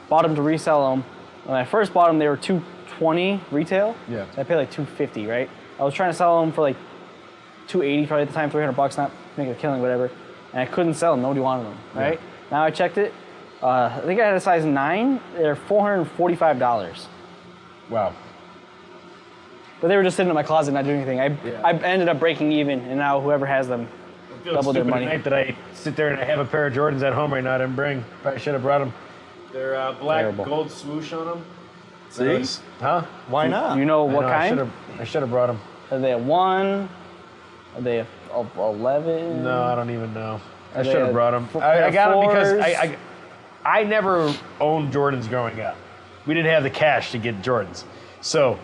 Bought them to resell them. When I first bought them, they were $220 retail. Yeah. So I paid like $250, right? I was trying to sell them for like $280 probably at the time, $300, not making a killing, whatever. And I couldn't sell them. Nobody wanted them, right? Now I checked it. I think I had a size 9. They're $445. Wow. But they were just sitting in my closet, not doing anything. I ended up breaking even, and now whoever has them doubled their money. Tonight that I sit there and I have a pair of Jordans at home right now. I didn't bring. Probably should have brought them. They're black Terrible. gold swoosh on them. See? Huh? Why not? You know what kind? I should have brought them. Are they a 1? Are they a 11? No, I don't even know. I Are they should have a brought them. pair I of got them because fours? I never owned Jordans growing up. We didn't have the cash to get Jordans. So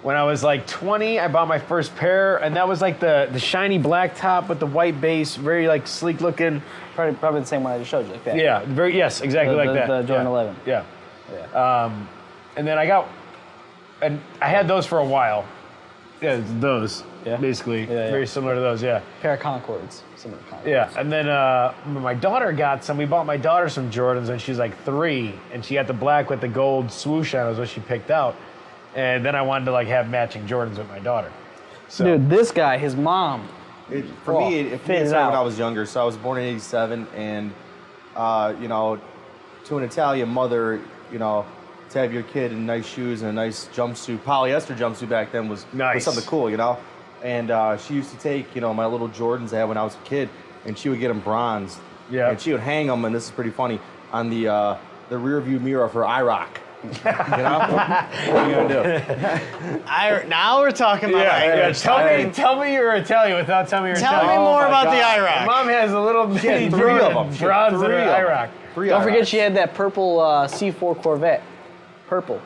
when I was like 20, I bought my first pair, and that was like the shiny black top with the white base, very like sleek looking. Probably the same one I just showed you, like that. Yeah, yes, exactly like that. The Jordan 11. Yeah. Yeah. And then and I had those for a while. Yeah, those. Yeah. Basically, Yeah. very similar to those. Yeah. Pair of Concords. Similar to Concords. Yeah, and then when my daughter got some. We bought my daughter some Jordans when she was like 3, and she got the black with the gold swoosh on. Was what she picked out, and then I wanted to like have matching Jordans with my daughter. So, Dude, this guy, his mom. For me, it fits started out. when I was younger. So I was born in '87, and to an Italian mother, to have your kid in nice shoes and a nice jumpsuit, polyester jumpsuit back then was Nice. something cool, And she used to take, my little Jordans I had when I was a kid, and she would get them bronzed. Yeah. And she would hang them, and this is pretty funny, on the rear view mirror of her IROC. What are you gonna do? Now we're talking about Iraq. Tell me you're Italian without telling me you're Tell Italian. me more my about God. the My Iraq. mom has a little bitty 3 Jordan of them. She had bronze in 3 her of them. Iraq. 3 Don't forget IROCs. she had that purple C4 Corvette. Purple.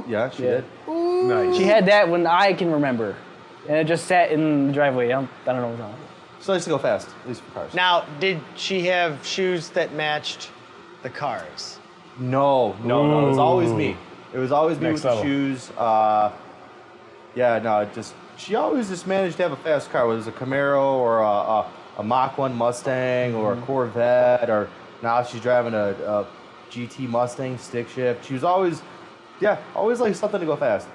Yeah, she did. Nice. She had that when I can remember. And it just sat in the driveway. I don't know what's on it. So I used to go fast, at least for cars. Now, did she have shoes that matched the cars? No. It was always me. It was always me Next with level. the shoes. She always just managed to have a fast car, whether it was a Camaro or a Mach 1 Mustang or a Corvette, or now she's driving a GT Mustang stick shift. She was always like something to go fast.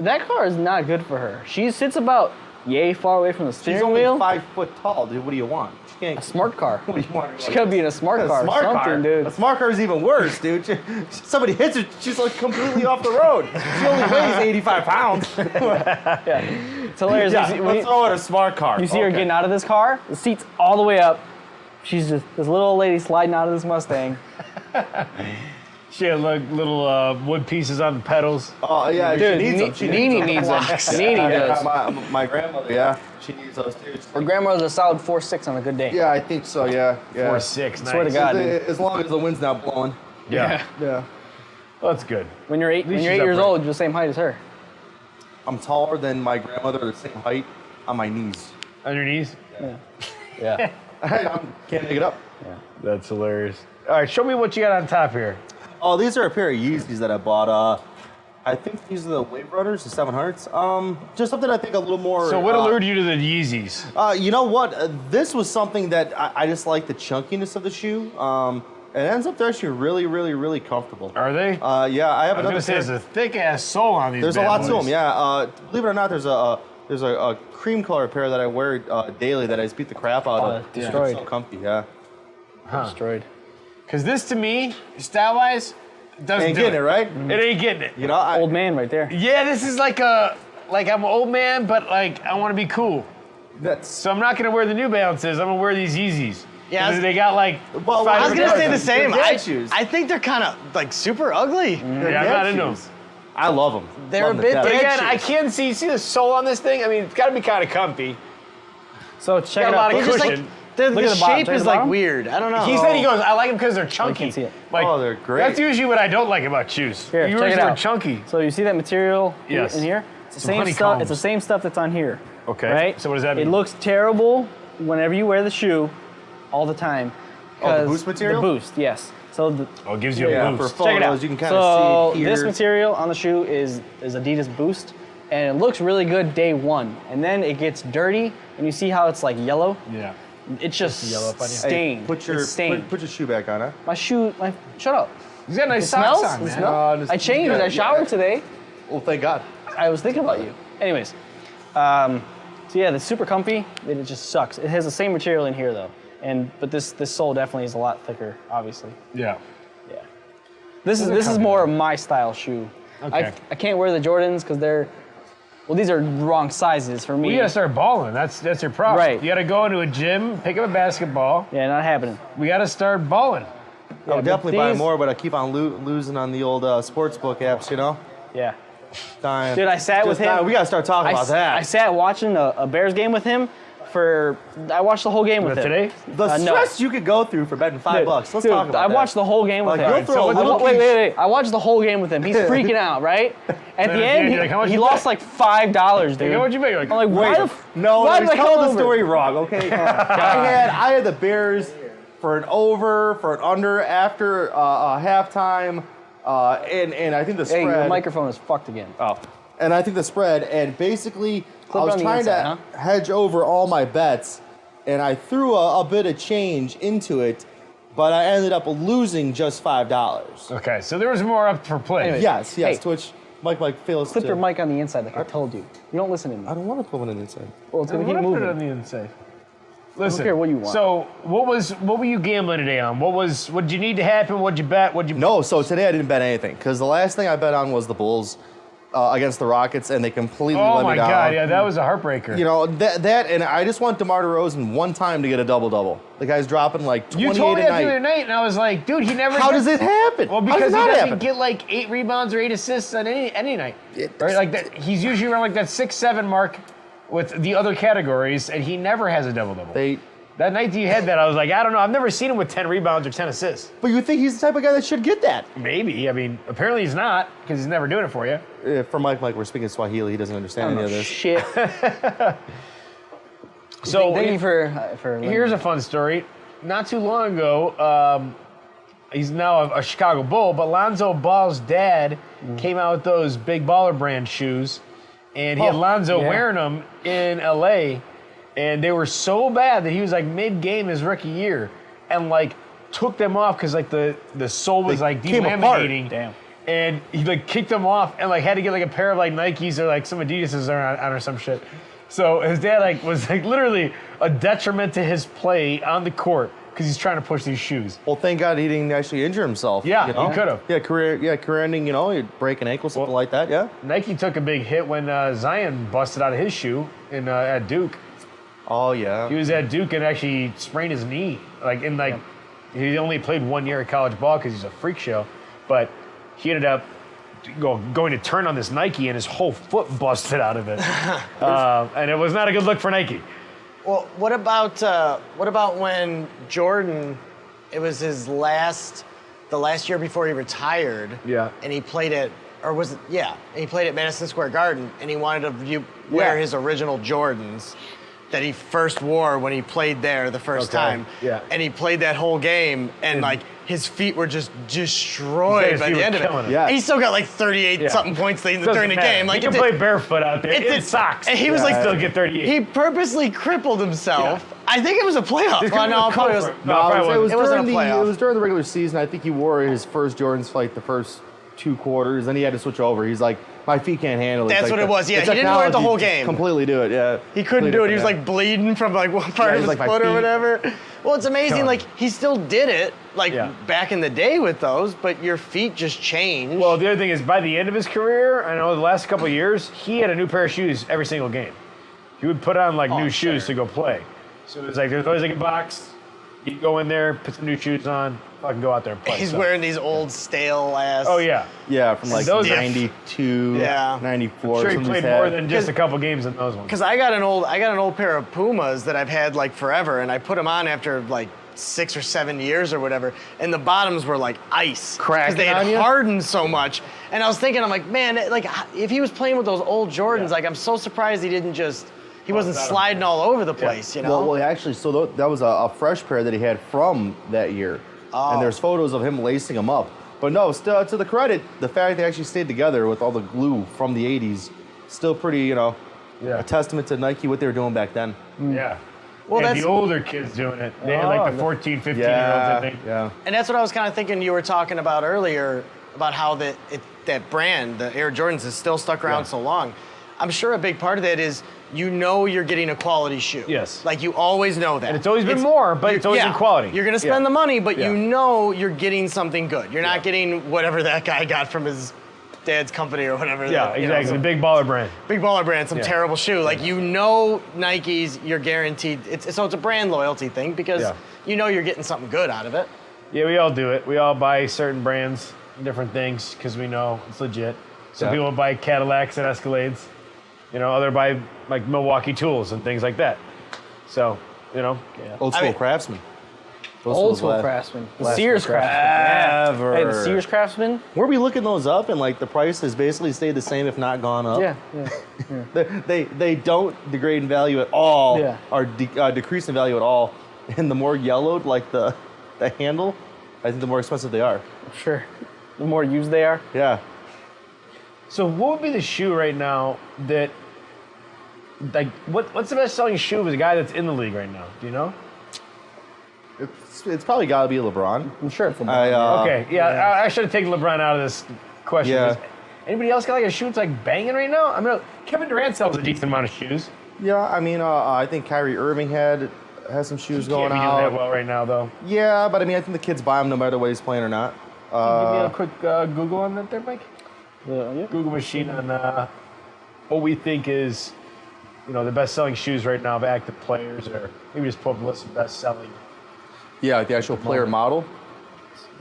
That car is not good for her. She sits about yay far away from the She's steering only wheel. 5 foot tall, dude. What do you want? She can't. A smart car. What do you want? She could be in a smart car or smart something, car. dude. A smart car is even worse, dude. Somebody hits her, she's like completely off the road. She only weighs 85 pounds. It's hilarious. Yeah, You see- let's throw in a smart car. You see her getting out of this car, the seat's all the way up. She's just this little old lady sliding out of this Mustang. She had like little wood pieces on the pedals. Oh yeah, Dude, she needs them. She Nene needs them. Nene does. My grandmother, yeah, she needs those too. Her grandmother's a solid 4'6" on a good day. Yeah, I think so. Yeah. 4.6. Nice. Swear to God. dude. As long as the wind's not blowing. Yeah. Yeah. Well, that's good. When you're 8 least she's years upright. old, you're the same height as her. I'm taller than my grandmother, the same height on my knees. On your knees? Yeah. I can't make it up. That's hilarious. All right, show me what you got on top here. Oh, these are a pair of Yeezys that I bought. I think these are the Wave Runners, the 700s. Just something I think a little more. So what allured you to the Yeezys? You know what? This was something that I just like the chunkiness of the shoe. It ends up they're actually really, really, really comfortable. Are they? Yeah, I have I was another gonna say pair. there's a thick ass sole on these. There's a bad lot to boys. them, yeah. Believe it or not, there's a cream color pair that I wear daily that I just beat the crap out of. destroyed. It's so comfy, yeah. Destroyed. Because this to me, style wise, doesn't Ain't do getting it, right? It ain't getting it. You know, I, Old man right there. Yeah, this is like I'm an old man, but like I want to be cool. that's So I'm not gonna wear the New Balances. I'm gonna wear these Yeezys. Yeah, And they got like. Well, five I was different gonna say the colors. same. They're dad shoes. I think they're kind of like super ugly. Yeah, I'm not into them. I love them. They're Love a them to bit death. But big. again, I can see the sole on this thing. I mean, it's got to be kind of comfy. So check Got it a lot out. of It's just like cushion. the Look at the bottom. shape Check is the like bottom. weird. I don't know. He said he goes, I like them because they're chunky. can't see it. Like, Oh, they're great. That's usually what I don't like about shoes. Here, Yours check it are out. chunky. So you see that material Yes. in here? It's the Some same stuff. honeycombs. It's the same stuff that's on here. Okay. Right? So what does that mean? It looks terrible whenever you wear the shoe, all the time. Oh, the 'cause boost material? The boost, yes. So Oh, it gives you Yeah, a for boost. photos, check it out. you can kind so of see it here. this material on the shoe is Adidas Boost. and it looks really good day one, and then it gets dirty, and you see how it's like yellow. Yeah. It's just yellow up on you. stained. Put your It's stained. put your shoe back on, huh? Shut up. He's got nice It socks smells. on, It man. smells. I changed. I showered today. Well, thank God. I was thinking about you. Anyways, so yeah, it's super comfy. It just sucks. It has the same material in here though, but this sole definitely is a lot thicker, obviously. Yeah. Yeah. This is more of my style shoe. Okay. I can't wear the Jordans because these are wrong sizes for me. We gotta start balling. That's your problem. Right. You gotta go into a gym, pick up a basketball. Yeah, not happening. We gotta start balling. I would definitely buy these- more, but I keep on losing on the old sportsbook apps, you know? Yeah. Dying. Dude, I sat with Just dying. him. We gotta start talking about that. I sat watching a Bears game with him I watched the whole game with him. Today? the no. stress you could go through for betting $5. Let's Dude, talk about I that. watched the whole game with Like, him. you'll throw a so little Wait. I watched the whole game with him. He's freaking out, right? At the end, you're like, how much he you lost bet? like $5, dude. How much you bet? You're like, I'm like, why the No, why I did was I come telling the over? story wrong, okay? I had the Bears for an over, for an under after halftime, and I think the Hey, spread. your microphone is fucked again. Oh. And I think the spread, and basically Clip I it was on the trying inside, to hedge over all my bets, and I threw a bit of change into it, but I ended up losing just $5. Okay, so there was more up for play. Anyway. Yes, Hey. Twitch. Mike fails Clip to. your mic on the inside like I told you. You don't listen to me. I don't want to put one in the inside. Well, it's I'm going to gonna keep put it on moving. the inside. Listen, care what you want. So, what were you gambling today on? What did you need to happen? What'd you bet? No, so today I didn't bet anything because the last thing I bet on was the Bulls against the Rockets, and they completely Oh let my me down. God, yeah, that was a heartbreaker. You know, that, and I just want DeMar DeRozan one time to get a double-double. The guy's dropping like 28 You told me a that night. the other night, and I was like, dude, he never. How gets- does it happen? Well, How does because it he not doesn't happen? get like 8 rebounds or 8 assists on any night, It- right? Like that, he's usually around like that 6-7 mark with the other categories, and he never has a double double. That night that you had that, I was like, I don't know, I've never seen him with 10 rebounds or 10 assists. But you think he's the type of guy that should get that? Maybe, I mean, apparently he's not because he's never doing it for you. For Mike, we're speaking Swahili. He doesn't understand any of this. Shit. So Thank you for here's a fun story. Not too long ago, he's now a Chicago Bull, but Lonzo Ball's dad came out with those big baller brand shoes, and he had Lonzo yeah. wearing them in LA, and they were so bad that he was like mid-game his rookie year, and like took them off because like the sole was They like came apart. delaminating. Damn. And he like kicked them off and like had to get like a pair of like Nikes or like some Adidas's on or some shit. So his dad like was like literally a detriment to his play on the court because he's trying to push these shoes. Well, thank God he didn't actually injure himself. Yeah, you know? he could've. Yeah, career ending. You know, he'd break an ankle, something like that. Yeah. Nike took a big hit when Zion busted out of his shoe at Duke. Oh yeah. He was at Duke and actually sprained his knee. He only played 1 year of college ball because he's a freak show, but he ended up going to turn on this Nike and his whole foot busted out of it, and it was not a good look for Nike. Well, what about when Jordan? It was his the last year before he retired. Yeah. And he played at, or was it? Yeah. And he played at Madison Square Garden, and he wanted to wear his original Jordans that he first wore when he played there the first time. Yeah. And he played that whole game, and like his feet were just destroyed His by feet the were end of it. killing him. Yeah. He still got like 38 something points during the game. Like he can play barefoot out there. It socks. And he was like, still get 38. he purposely crippled himself. Yeah. I think it was a playoff. This Well, guy no, was probably comfort. was. No, No, probably it was It wasn't during a playoff. it was during the regular season. I think he wore his first Jordans for like the first 2 quarters, then he had to switch over. He's like, my feet can't handle it. That's It's what like it was, yeah. the He didn't wear it the technology whole just game. Completely do it, yeah. He couldn't do it. He was Yeah. like bleeding from like one part Yeah, of he's his like, my foot or feet. whatever. Well, it's amazing. Killing Like him. he still did it like Yeah. back in the day with those, but your feet just changed. Well, the other thing is, by the end of his career, I know the last couple of years, he had a new pair of shoes every single game. He would put on like new shoes to go play. So it was like there's always like a box. You go in there, put some new shoes on, fucking go out there and play. he's So- wearing these old stale ass. Oh yeah. Yeah, from like Those are- 92, Yeah. 94. Sure, he some of played these more had- than just a couple games in those ones. Because I got an old pair of Pumas that I've had like forever, and I put them on after like 6 or 7 years or whatever, and the bottoms were like ice Cracking they had on you? hardened so much. And I was thinking, I'm like, man, like if he was playing with those old Jordans, like I'm so surprised he wasn't sliding all over the place, you know? Well, actually, so that was a fresh pair that he had from that year. Oh. And there's photos of him lacing them up. But no, still to the credit, the fact they actually stayed together with all the glue from the 80s still pretty, Yeah. a testament to Nike what they were doing back then. Yeah. Well, And that's the older kids doing it. They had like the 14, 15-year-olds, I think. Yeah. and that's what I was kind of thinking. You were talking about earlier about how that brand, the Air Jordans, is still stuck around so long. I'm sure a big part of that is you're getting a quality shoe. Yes. Like you always know that. And it's always been more, but it's always in quality. You're going to spend the money, but Yeah. you know you're getting something good. You're not getting whatever that guy got from his dad's company or whatever. Yeah, that, exactly. some The big baller brand. big baller brand, some Yeah. terrible shoe. Like you know Nike's, you're guaranteed. So it's a brand loyalty thing because you know you're getting something good out of it. Yeah, we all do it. We all buy certain brands, different things, because we know it's legit. Some Yeah. people buy Cadillacs and Escalades. Other buy like Milwaukee tools and things like that. So, Old school craftsman. Old school craftsman. The Sears craftsman. Ever. Hey, the Sears craftsman. Were we looking those up and like the price has basically stayed the same if not gone up? Yeah. They don't degrade in value at all Yeah. or decrease in value at all. And the more yellowed like the handle, I think the more expensive they are. Sure. The more used they are. Yeah. So what would be the shoe right now that, like, what's the best selling shoe of the guy that's in the league right now? Do you know? It's probably got to be LeBron. I'm sure it's a Okay, I should have taken LeBron out of this question. Yeah. Does anybody else got like a shoe that's like banging right now? I mean, Kevin Durant sells a decent amount of shoes. Yeah, I mean, I think Kyrie Irving has some shoes Can't going be doing out. that well right now, though. Yeah, but I mean, I think the kids buy them no matter what he's playing or not. Give me a quick Google on that there, Mike. Yeah. Google machine on what we think is, the best-selling shoes right now of active players, or maybe just pull up the list of best-selling. Yeah, like the actual player model.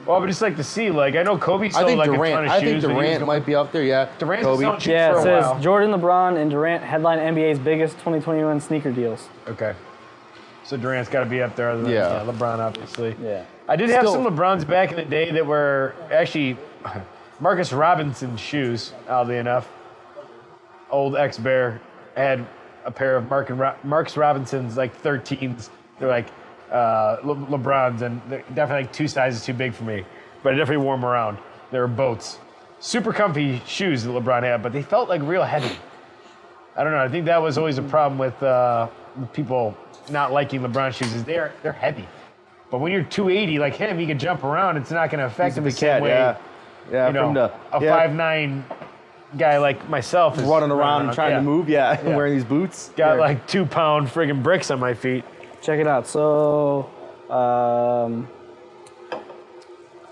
Well, I would just like to see, like, I know Kobe I sold think like Durant. a ton of I shoes. think but he was Durant going- might be up there. Yeah, Durant's Kobe. been selling shoes Yeah, for it a says while. Jordan, LeBron, and Durant headline NBA's biggest 2021 sneaker deals. Okay. So Durant's got to be up there, other than Yeah. LeBron, obviously. Yeah. I did have Still- some LeBrons back in the day that were actually Marcus Robinson shoes, oddly enough. Old ex-Bear had a pair of Marcus Robinson's, like 13s. They're like LeBrons, and they're definitely like 2 sizes too big for me. But I definitely wore them around. They were boats. Super comfy shoes that LeBron had, but they felt like real heavy. I don't know. I think that was always a problem with people not liking LeBron shoes is they're heavy. But when you're 280 like him, he can jump around. It's not going to affect him the same way. Yeah, You know, from the a 5'9" guy like myself is running around and trying to move. Yeah, Yeah. wearing these boots. Got Yeah. like 2-pound friggin' bricks on my feet. Check it out. So,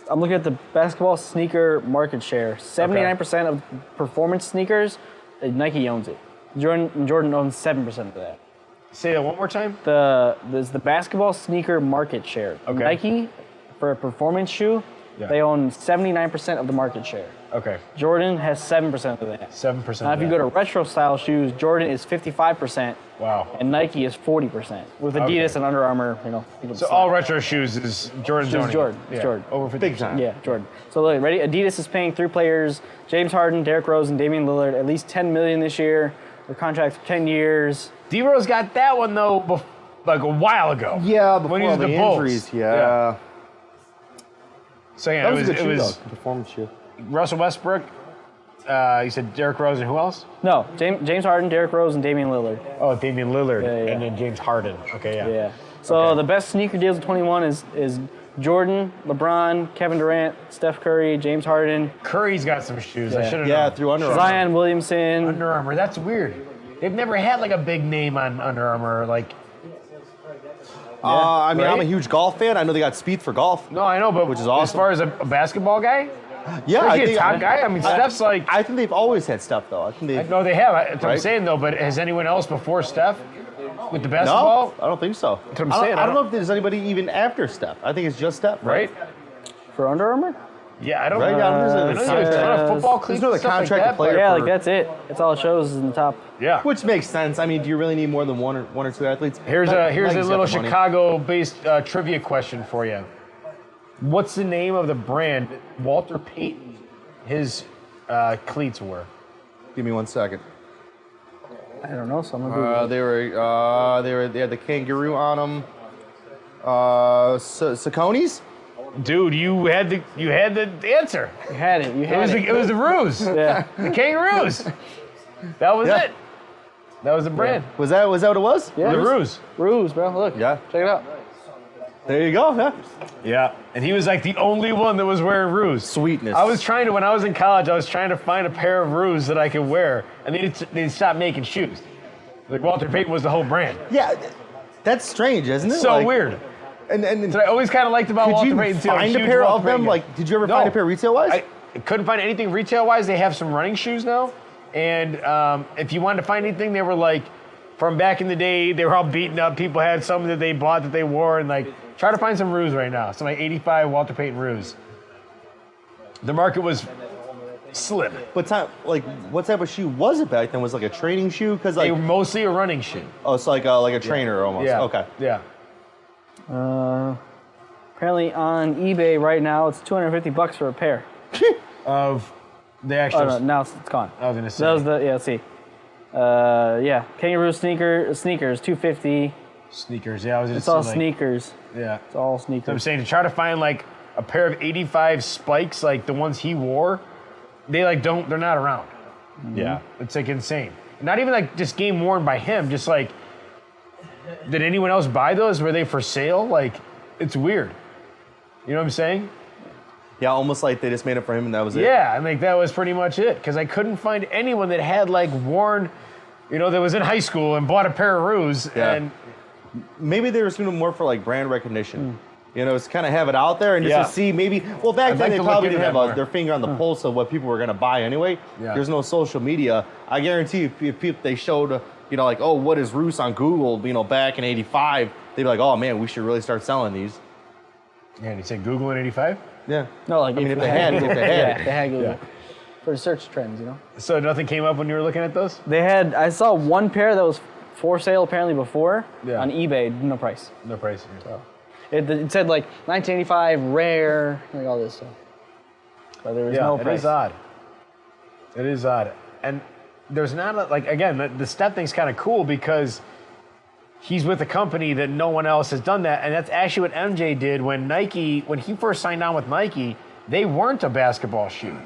I'm looking at the basketball sneaker market share. 79% of performance sneakers, Nike owns it. Jordan owns 7% of that. Say that one more time. There's the basketball sneaker market share. Okay. Nike, for a performance shoe, they own 79% of the market share. Okay, Jordan has 7% of that. 7%. Now, if you go to retro style shoes, Jordan is 55%, wow. and Nike is 40%. With Adidas Okay. and Under Armour, people So all retro shoes is Jordan's It's owning it. Jordan. It's Yeah, Jordan. over 50%. Big time. Yeah, Jordan. So look, ready? Adidas is paying 3 players, James Harden, Derrick Rose, and Damian Lillard, at least $10 million this year. Their contracts for 10 years. D-Rose got that one though, like a while ago. Yeah, before when he was all the the Bulls. injuries. Yeah. So yeah, That was a good it shoe, was though. Performance shoe. Russell Westbrook. You said Derrick Rose and who else? No, James Harden, Derrick Rose, and Damian Lillard. Oh, Damian Lillard Yeah. and then James Harden. Okay, yeah. Yeah. So Okay. the best sneaker deals of 21 is Jordan, LeBron, Kevin Durant, Steph Curry, James Harden, Curry's got some shoes. I Yeah. should have Yeah, known. through Under Armour. Zion Williamson. Under Armour. That's weird. They've never had like a big name on Under Armour. Like, I mean, I'm a right? huge golf fan. I know they got Speed for golf. no, I know, but Which is as awesome. far as a basketball guy, Yeah, is he a top guy? I mean, Steph's like. I think they've always had Steph though. I think they. No, they have. That's what I'm Right? saying though. But has anyone else before Steph with the No, basketball? I don't think so. what I'm saying. I don't know if there's anybody even after Steph. I think it's just Steph. Right? For Under Armour? Yeah, I don't Right, know. yeah, there's a- I know there's a ton of football There's cleats no and other stuff like contracted that, but- player. Yeah, for- like that's it. That's all it shows is in the top. Yeah. Which makes sense. I mean, do you really need more than one or two athletes? Here's a Nike's got little the money. Chicago-based trivia question for you. What's the name of the brand that Walter Payton, his cleats were? Give me 1 second. I don't know, so I'm gonna They had the kangaroo on them. Saucony's? Dude, you had the answer. You had it. You It had was it. the ruse. Yeah. The kangaroos. That was Yeah. it. That was the brand. Was that what it was? Yeah. The Ruse. Ruse, bro. Look. Yeah. Check it out. There you go. Yeah. Yeah, and he was like the only one that was wearing Ruse. Sweetness. I was trying to, when I was in college, I was trying to find a pair of Ruse that I could wear, and they stopped making shoes. Like Walter Payton was the whole brand. Yeah. That's strange, isn't it? So Like, weird. And So I always kind of liked about could Walter you Payton too. I'm find a huge pair Walter of them? Payton guy. Like, did you ever No. find a pair retail wise? I couldn't find anything retail wise. They have some running shoes now, and if you wanted to find anything, they were like from back in the day. They were all beaten up. People had some that they bought that they wore, and like try to find some Ruse right now. Some like '85 Walter Payton Ruse. The market was slim. What type of shoe was it back then? Was it like a training shoe? Because They like, were mostly a running shoe. oh, it's like a trainer almost. Yeah. Okay. Yeah. Apparently on eBay right now, it's $250 for a pair. Of the actual. Oh no, now it's gone. I was gonna say. That was the let's see. Yeah, kangaroo sneakers, $250. Sneakers. Yeah, I was just. It's all like, sneakers. Yeah. It's all So I'm sneakers. saying to try to find like a pair of '85 spikes, like the ones he wore, they're not around. Yeah. It's like insane. Not even like just game worn by him. Just like, did anyone else buy those? Were they for sale? Like, it's weird. You know what I'm saying? Yeah, almost like they just made it for him and that was it. Yeah, and like that was pretty much it. Because I couldn't find anyone that had like worn, that was in high school and bought a pair of Ruse. Yeah. And Maybe they were doing it more for like brand recognition. It's kind of have it out there and just Yeah. to see maybe. Well, back I'd then like they to look probably into didn't that have more. their finger on the pulse of what people were going to buy anyway. Yeah. There's no social media. I guarantee if people they showed, like, oh, what is Roos on Google, back in '85, they'd be like, oh man, we should really start selling these. yeah, and he said Google in '85. Yeah. No, like I mean, if they had, yeah, they had Google Yeah. for search trends. So nothing came up when you were looking at those. I saw one pair that was for sale apparently before Yeah. on eBay, no price. No price. It said like 1985 rare, like all this stuff. But there was Yeah, no it price. is odd. It is odd, and there's not again the step thing's kind of cool because he's with a company that no one else has done that, and that's actually what MJ did when he first signed on with Nike. They weren't a basketball shoe.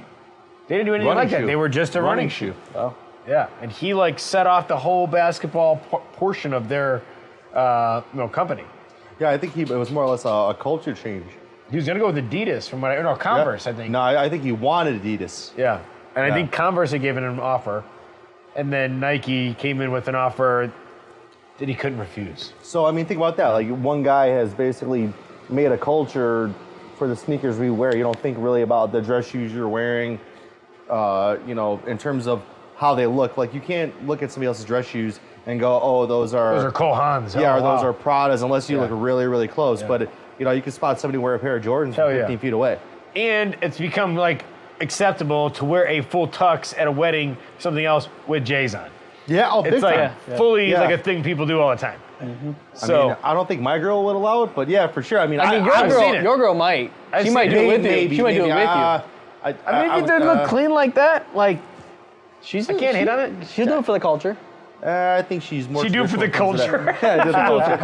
They didn't do anything Running like that. shoe. They were just a running shoe. Oh. Yeah, and he like set off the whole basketball portion of their company. Yeah, I think it was more or less a culture change. He was gonna go with Adidas from what Converse, I think. No, I think he wanted Adidas. Yeah, and Yeah. I think Converse had given him an offer, and then Nike came in with an offer that he couldn't refuse. So, I mean, think about that. Like, one guy has basically made a culture for the sneakers we wear. You don't think really about the dress shoes you're wearing, in terms of how they look. Like, you can't look at somebody else's dress shoes and go, oh, those are Cole Haans. yeah, Oh, or those wow. are Pradas, unless you Yeah. look really, really close. Yeah. But, you can spot somebody wear a pair of Jordans Hell from yeah. 15 feet away. And it's become like acceptable to wear a full tux at a wedding, something else with J's on. Yeah, oh, big It's like time. fully Yeah. like a thing people do all the time. I mean, I don't think my girl would allow it, but yeah, for sure. I mean, I mean, I've seen it. your girl might. I've She might seen do it. it with you. She might do it with you. I mean, if they look clean like that, like She's I can't hate on it. She'll do it for the culture. I think she's more. She do it for the traditional culture. Yeah, do She'll do it for the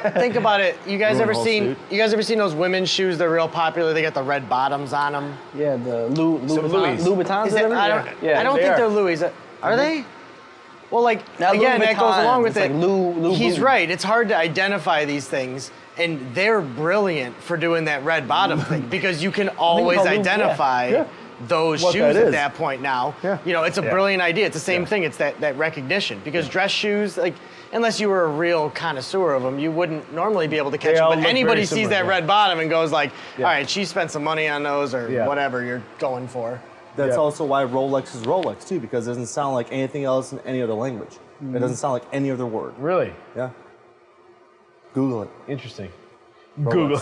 culture. Think about it. You guys Ruin ever whole seen? suit. You guys ever seen those women's shoes? They're real popular. They got the red bottoms on them. Yeah, the Some Louis. Louboutins. Is it, whatever? I don't. Yeah, I don't they think are. they're Louis. Are they? Well, like Now, again, that goes Louboutins, along with it's it. like Lou He's Boutin. right. It's hard to identify these things, and they're brilliant for doing that red bottom thing because you can always call Lou- identify yeah. those What shoes that at is. that point. Now, Yeah. it's a brilliant idea. It's the same thing. It's that recognition because dress shoes, like. Unless you were a real connoisseur of them, you wouldn't normally be able to catch They all them. But look anybody very sees similar, that yeah. red bottom and goes like, all right, she spent some money on those or Yeah. whatever you're going for. That's Yeah. also why Rolex is Rolex too, because it doesn't sound like anything else in any other language. It doesn't sound like any other word. Really Yeah. Google it. interesting. Google.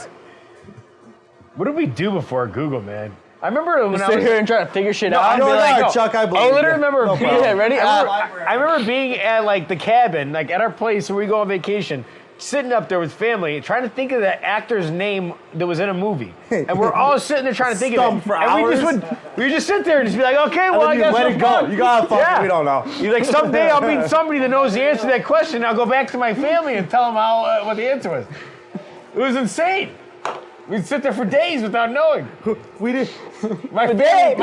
What did we do before Google, man? I remember when I Sit was. here and try to figure shit No, out. I and be know like, that, no. Chuck. I believe I literally you. remember. No problem. Yeah, ready? I remember being at like the cabin, like at our place where we go on vacation, sitting up there with family, trying to think of the actor's name that was in a movie, and we're all sitting there trying to think of Stumped it. for and we hours? we just sit there and just be like, okay, well, I you guess let we're it go. fun. You gotta fuck. Yeah. We don't know. He's like, someday I'll meet somebody that knows the answer to that question. And I'll go back to my family and tell them what the answer was. It was insane. We'd sit there for days without knowing. We did. My days.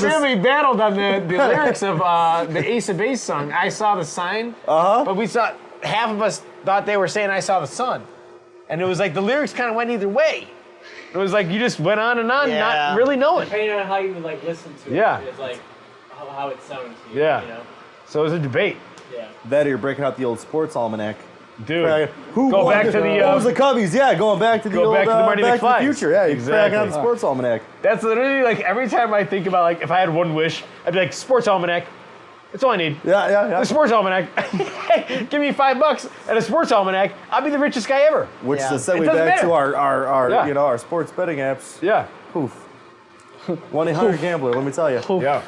family battled on the lyrics of the Ace of Base song, I Saw the Sign. But we saw, half of us thought they were saying I Saw the Sun. And it was like the lyrics kind of went either way. It was like you just went on and on, not really knowing. Depending on how you like listen to Yeah. it, it's like how it sounds to you. Yeah. You know? So it was a debate. Yeah. That or you're breaking out the old sports almanac. Dude, Who go won back to the... what was the Cubbies? Yeah, going back to the Go old, back to the Marty Back to the McFlys. Future. Yeah, you're cracking out Exactly. the sports almanac. That's literally like every time I think about like if I had one wish, I'd be like, sports almanac. That's all I need. Yeah. A sports almanac. Give me $5 and a sports almanac. I'll be the richest guy ever. Which is a It segue doesn't back to matter. our Yeah. our sports betting apps. Yeah. Poof. 1-800-GAMBLER, let me tell you. Yeah.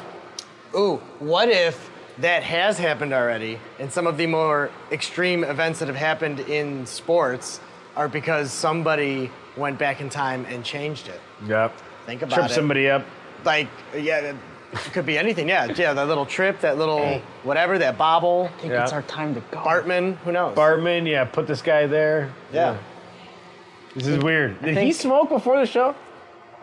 Ooh, what if that has happened already, and some of the more extreme events that have happened in sports are because somebody went back in time and changed it? Yep. Think about Trip it. somebody up. Like, yeah, it could be anything. Yeah, that little trip, that little whatever, that bobble. I think Yeah. it's our time to go. Bartman, who knows? Bartman, yeah, put this guy there. Yeah. This is weird. Did he think- smoke before the show?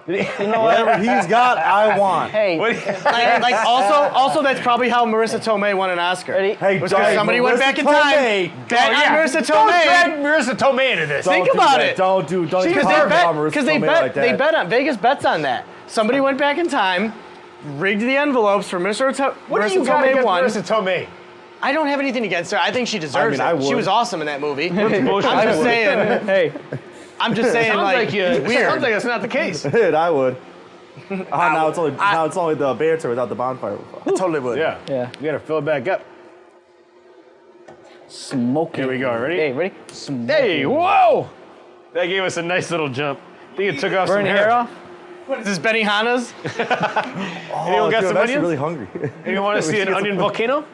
Did he? You know what? Whatever he's got, I want. Hey, What- Like also that's probably how Marissa Tomei won an Oscar. Ready? Hey, Was because Doug, somebody went back in Marissa time, Tomei. bet on Marissa Don't drag Tomei. Marissa Tomei into this. Think Don't do about that. it. Don't Because even they talk about bet. Marissa Because they Tomei bet. like They that. bet on Vegas bets on that. Somebody went back in time, rigged the envelopes for Marissa What do you Marissa got Tomei against won. Marissa Tomei? I don't have anything against her. I think she deserves I it. She would. was awesome in that movie. Bullshit. I'm just saying. hey, I'm just saying. Sounds like you. weird. Sounds like that's not the case. Dude, I would. Now it's only the banter without the bonfire. I totally would. Yeah. Yeah. We gotta fill it back up. smoking. Here we go. Ready? Hey, ready? Smoking. Hey, whoa! That gave us a nice little jump. I think it took off Burn some your hair off? What is this, Benny Hanna's? Anyone got dude, some I'm actually onions? really hungry. Anyone want to see an onion volcano?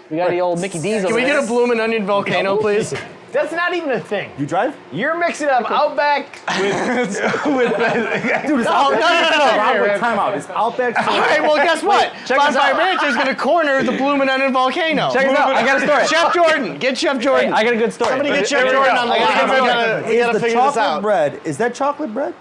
We got the old Mickey D's over Can we there. get a bloomin' onion volcano, please? That's not even a thing. You drive? You're mixing up Outback with Dude, it's No, Outback. no. Wait, time out. It's Outback. All right, well, guess what? check this Bonfire out. Ranch is going to corner the bloomin' onion volcano. Check this out. I got a story. Chef Jordan. Get Chef Hey, Jordan. I got a good story. Somebody get Here Chef we Jordan go. on the I got line. a We good gotta Is the figure this chocolate out. bread? Is that chocolate bread?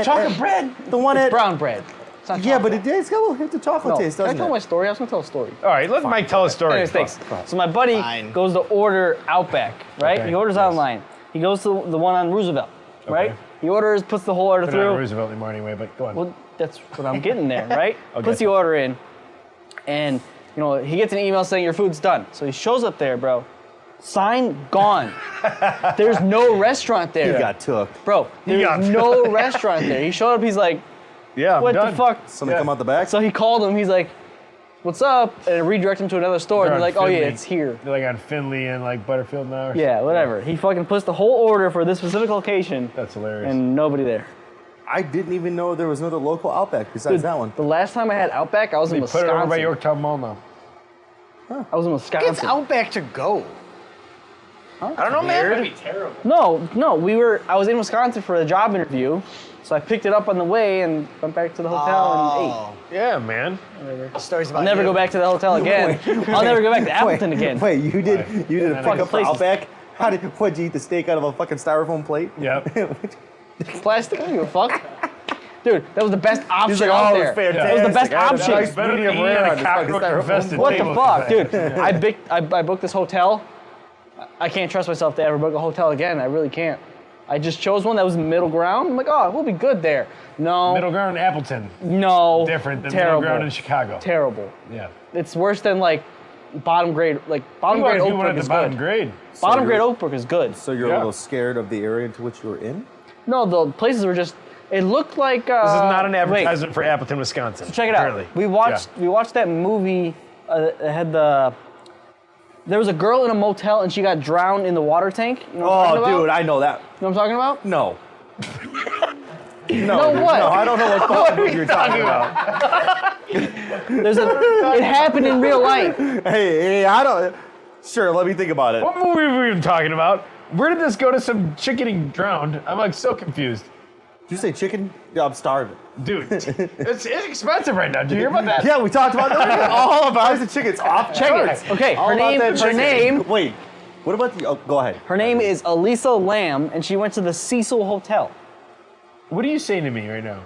chocolate bread. The one at brown bread. It's not Yeah, chocolate. but it's got a little hint of chocolate No. taste, Can I doesn't tell my it? story? I was gonna tell a story. All right, let Mike tell a story. Anyways, thanks. So my buddy Fine. goes to order Outback, right? Okay, He orders yes. online. He goes to the one on Roosevelt, right? Okay. He orders, puts the whole order We're not through. Roosevelt anymore anyway, but go on. Well, that's what I'm getting there, right? Okay. Puts the order in, and he gets an email saying your food's done. So he shows up there, bro. Sign gone. There's no restaurant there. He got took. Bro, there's got- no restaurant there. He showed up, he's like, Yeah, I'm what done. the fuck? Somebody Yeah. come out the back. So he called him, he's like, what's up? And redirect him to another store, and They're they're on like, oh yeah, Finley. it's here. They're like on Finley and like Butterfield now. Or Yeah, whatever. He fucking puts the whole order for this specific location, something. That's hilarious. and nobody there. I didn't even know there was another local Outback besides Dude, that one. The last time I had Outback, I was in they put it Wisconsin. over by Yorktown Mall now. I was in It's Wisconsin. Outback to go. I don't know, man. That'd be terrible. No, I was in Wisconsin for a job interview, so I picked it up on the way and went back to the hotel and ate. Yeah, man. Stories about I'll never you. go back to the hotel again. I'll never go back to Appleton again. Wait, you did a I fuck know up for places. Outback? What'd you eat the steak out of a fucking styrofoam plate? Yep. Plastic, I don't give a fuck. Dude, that was the best option He's like, out oh, there. it's fantastic. That was the best I had a option. nice Better medium than rare eating on a this fucking cockroach-infested styrofoam. What the table. fuck, dude? I booked this hotel. I can't trust myself to ever book a hotel again. I really can't. I just chose one that was middle ground. I'm like, oh, we'll be good there. No. Middle ground in Appleton. No. Different than terrible. middle ground in Chicago. Terrible. Yeah. It's worse than like bottom grade. Like bottom grade You Oakbrook wanted the is bottom good. grade. Bottom grade Oakbrook is good. So you're Yeah. a little scared of the area into which you were in? No, the places were just. It looked like. This is not an wait, advertisement for Appleton, Wisconsin. check it out. Apparently. We watched that movie. It had the. There was a girl in a motel and she got drowned in the water tank. You know what I'm talking Oh, about? dude, I know that. You know what I'm talking about? No. No, dude, what? No, I don't know what fucking movie you're talking about. It happened in real life. Hey, I don't. Sure, let me think about it. What movie were we even talking about? Where did this go to some chick getting drowned? I'm like so confused. Did you say chicken? Yeah, I'm starving. Dude, it's expensive right now. Did you hear about that? Yeah, we talked about that. All about the chicken. It's off Check charts. it. Okay, All her about name. that Her chicken. name. Wait, what about the? Oh, go ahead. Her name is Elisa Lamb, and she went to the Cecil Hotel. What are you saying to me right now?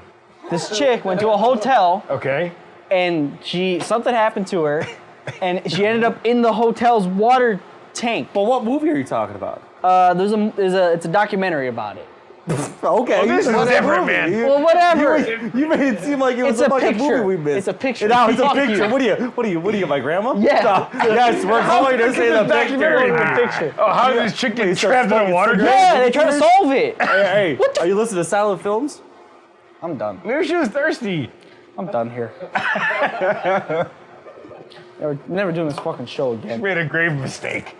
This chick went to a hotel Okay. and something happened to her, and she ended up in the hotel's water tank. But what movie are you talking about? It's a documentary about it. Okay, this is different, man. Well, whatever. You made it seem like it was It's a fucking picture. movie we missed. It's a picture. Now it's a Fuck picture. you. What are you, my grandma? Yeah. No. Yes, we're going to say the Documentary picture. with a picture. Oh, how did this chick get Wait, so trapped in a fucking water cigarette? tank? Yeah, they tried to solve it. Hey, are you listening to Silent Films? I'm done. Maybe she was thirsty. I'm done here. Never doing this fucking show again. Made a grave mistake.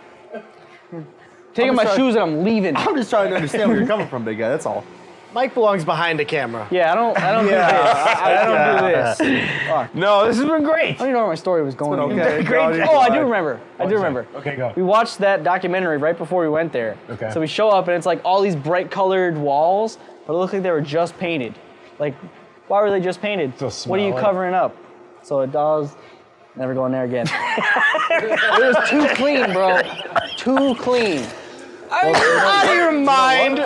Taking my sorry. shoes and I'm leaving. I'm just trying to understand where you're coming from, big guy. That's all. Mike belongs behind the camera. Yeah, I don't do this. I don't do this. Fuck. No, this has been great. I don't even know where my story was going. Okay. Great. Oh, I do remember. I do remember. Okay, go. We watched that documentary right before we went there. Okay. So we show up and it's like all these bright colored walls, but it looked like they were just painted. Like, why were they just painted? So What are you smell it. covering up? So it does. Never going there again. It was too clean, bro. Too clean. Out of your mind.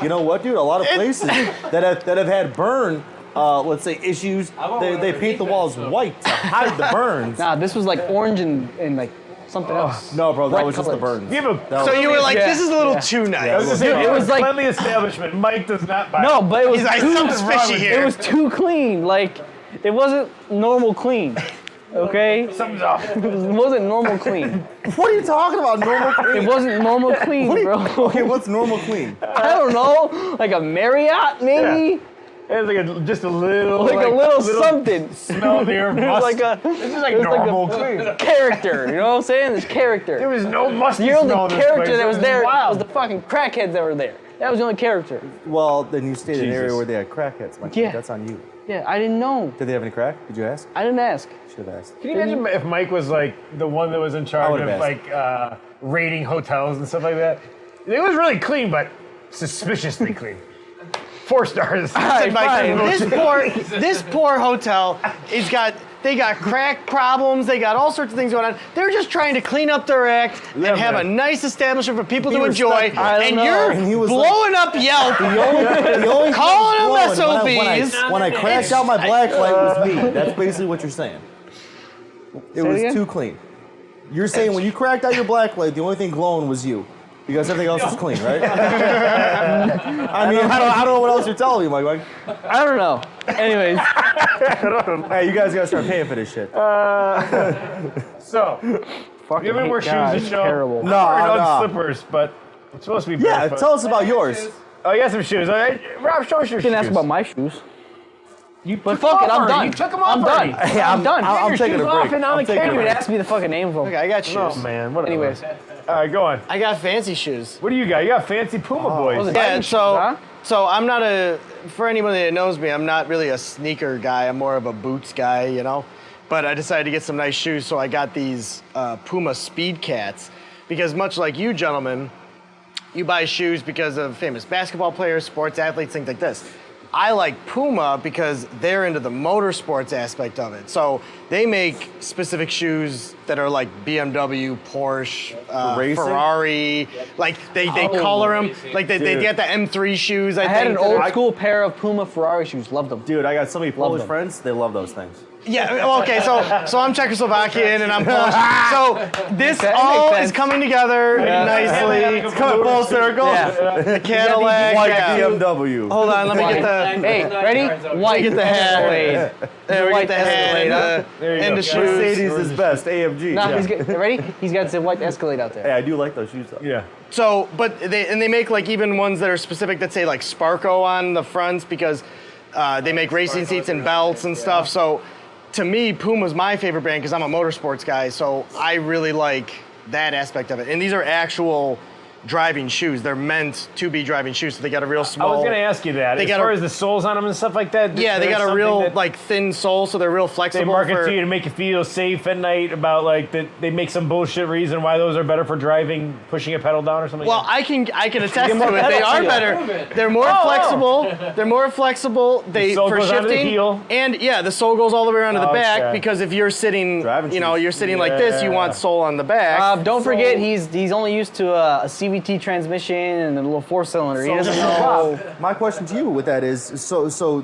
You know what, dude? A lot of places that have had burn, let's say issues, they paint the walls white to hide the burns. Nah, this was like orange and like something else. No, bro, that Bright was just the colors. burns. Give him. That So was- you were like, Yeah. this is a little too nice. I was just saying, It was like- friendly establishment. Mike does not buy. No, but it was He's like, too, something's fishy it here. was too clean. Like, it wasn't normal clean. Okay? Something's off. It wasn't normal clean. What are you talking about? Normal clean? It wasn't normal clean, bro. Okay, what's normal clean? I don't know. Like a Marriott, maybe? It's like just a little, Like a little something. smell near It was must. like a, This is like it was like normal a clean. character. You know what I'm saying? There's character. There was no musty The only smell in this character place. that was It there wild. was the fucking crackheads that were there. That was the only character. Well, then you stayed in an area Jesus. where they had crackheads, Mike. Yeah. That's on you. Yeah, I didn't know. Did they have any crack? Did you ask? I didn't ask. Should have asked. Can you imagine if Mike was like the one that was in charge would've of asked. like rating hotels and stuff like that? It was really clean, but suspiciously clean. 4 stars. Alright, fine. This poor hotel, they got crack problems, they got all sorts of things going on. They're just trying to clean up their act and have a man. nice establishment for people He to enjoy. respect- I don't And know. you're And he was blowing up Yelp. The only Calling them blowing SOBs. when I crashed out my black light was me. That's basically what you're saying. It was again? too clean. You're saying when you cracked out your black light, the only thing glowing was you. Because everything else was clean, right? I mean, I don't know what else you're telling me, Mike. I don't know. Anyways, Hey, you guys gotta start paying for this shit. So, you haven't wear shoes God, to it's show. terrible. I'm No, wearing no. slippers, but it's supposed to be Yeah, barefoot. tell us about yours. Oh, you got some shoes. All right. Rob, show us your you didn't shoes. ask about my shoes. You But took fuck it, them I'm off done. already. You took them off I'm done. already. Hey, I'm done. I'm Your taking shoes a off break. and on I'm the taking a You camera. would break. ask me the fucking name of them. Okay, I got shoes. Oh, man. Whatever. Anyways, All right, go on. I got fancy shoes. What do you got? You got fancy Puma boys. Yeah, Huh? so I'm not for anybody that knows me, I'm not really a sneaker guy. I'm more of a boots guy, you know? But I decided to get some nice shoes, so I got these Puma Speed Cats. Because much like you gentlemen, you buy shoes because of famous basketball players, sports athletes, things like this. I like Puma because they're into the motorsports aspect of it. So they make specific shoes that are like BMW, Porsche, racing? Ferrari. Like they color them. racing. Like they Dude. get the M3 shoes. I I had think an that old are- school pair of Puma Ferrari shoes. Loved them. Dude, I got so many Polish them. friends. They love those things. Yeah, well, okay, so I'm Czechoslovakian and I'm Polish. So this That all makes is sense. coming together nicely. It's Coming full circle. Yeah. The Cadillac. White yeah. BMW. Hold on, let me get the. Hey, ready? White Get the hat. Escalade. There we white get the hat Escalade, huh? and the shoes. Mercedes is best. AMG. Nah, Yeah. he's got, ready? He's got the white Escalade out there. Hey, I do like those shoes though. Yeah. So, but they make like even ones that are specific that say like Sparco on the fronts because they make racing seats and belts and stuff. So, to me, Puma's my favorite brand because I'm a motorsports guy. So I really like that aspect of it. And these are actual driving shoes. They're meant to be driving shoes. So they got a real I small. was going to ask you that. They As got far a- as the soles on them and stuff like that. Yeah, they there's got a something real that like thin sole, so they're real They flexible. market for, to you to make you feel safe at night about like that they make some bullshit reason why those are better for driving, pushing a pedal down or something. Well, like I can attest more to it. They pedal are to you. better. They're more Oh, flexible. They're more flexible. They sole for goes onto the shifting. heel. And yeah, the sole goes all the way around to the back Okay. because if you're sitting, Driving you know, shoes. you're sitting like this, you want sole on the back. Don't forget, he's only used to a CVT transmission and the little 4-cylinder. He doesn't know. My question to you with that is, so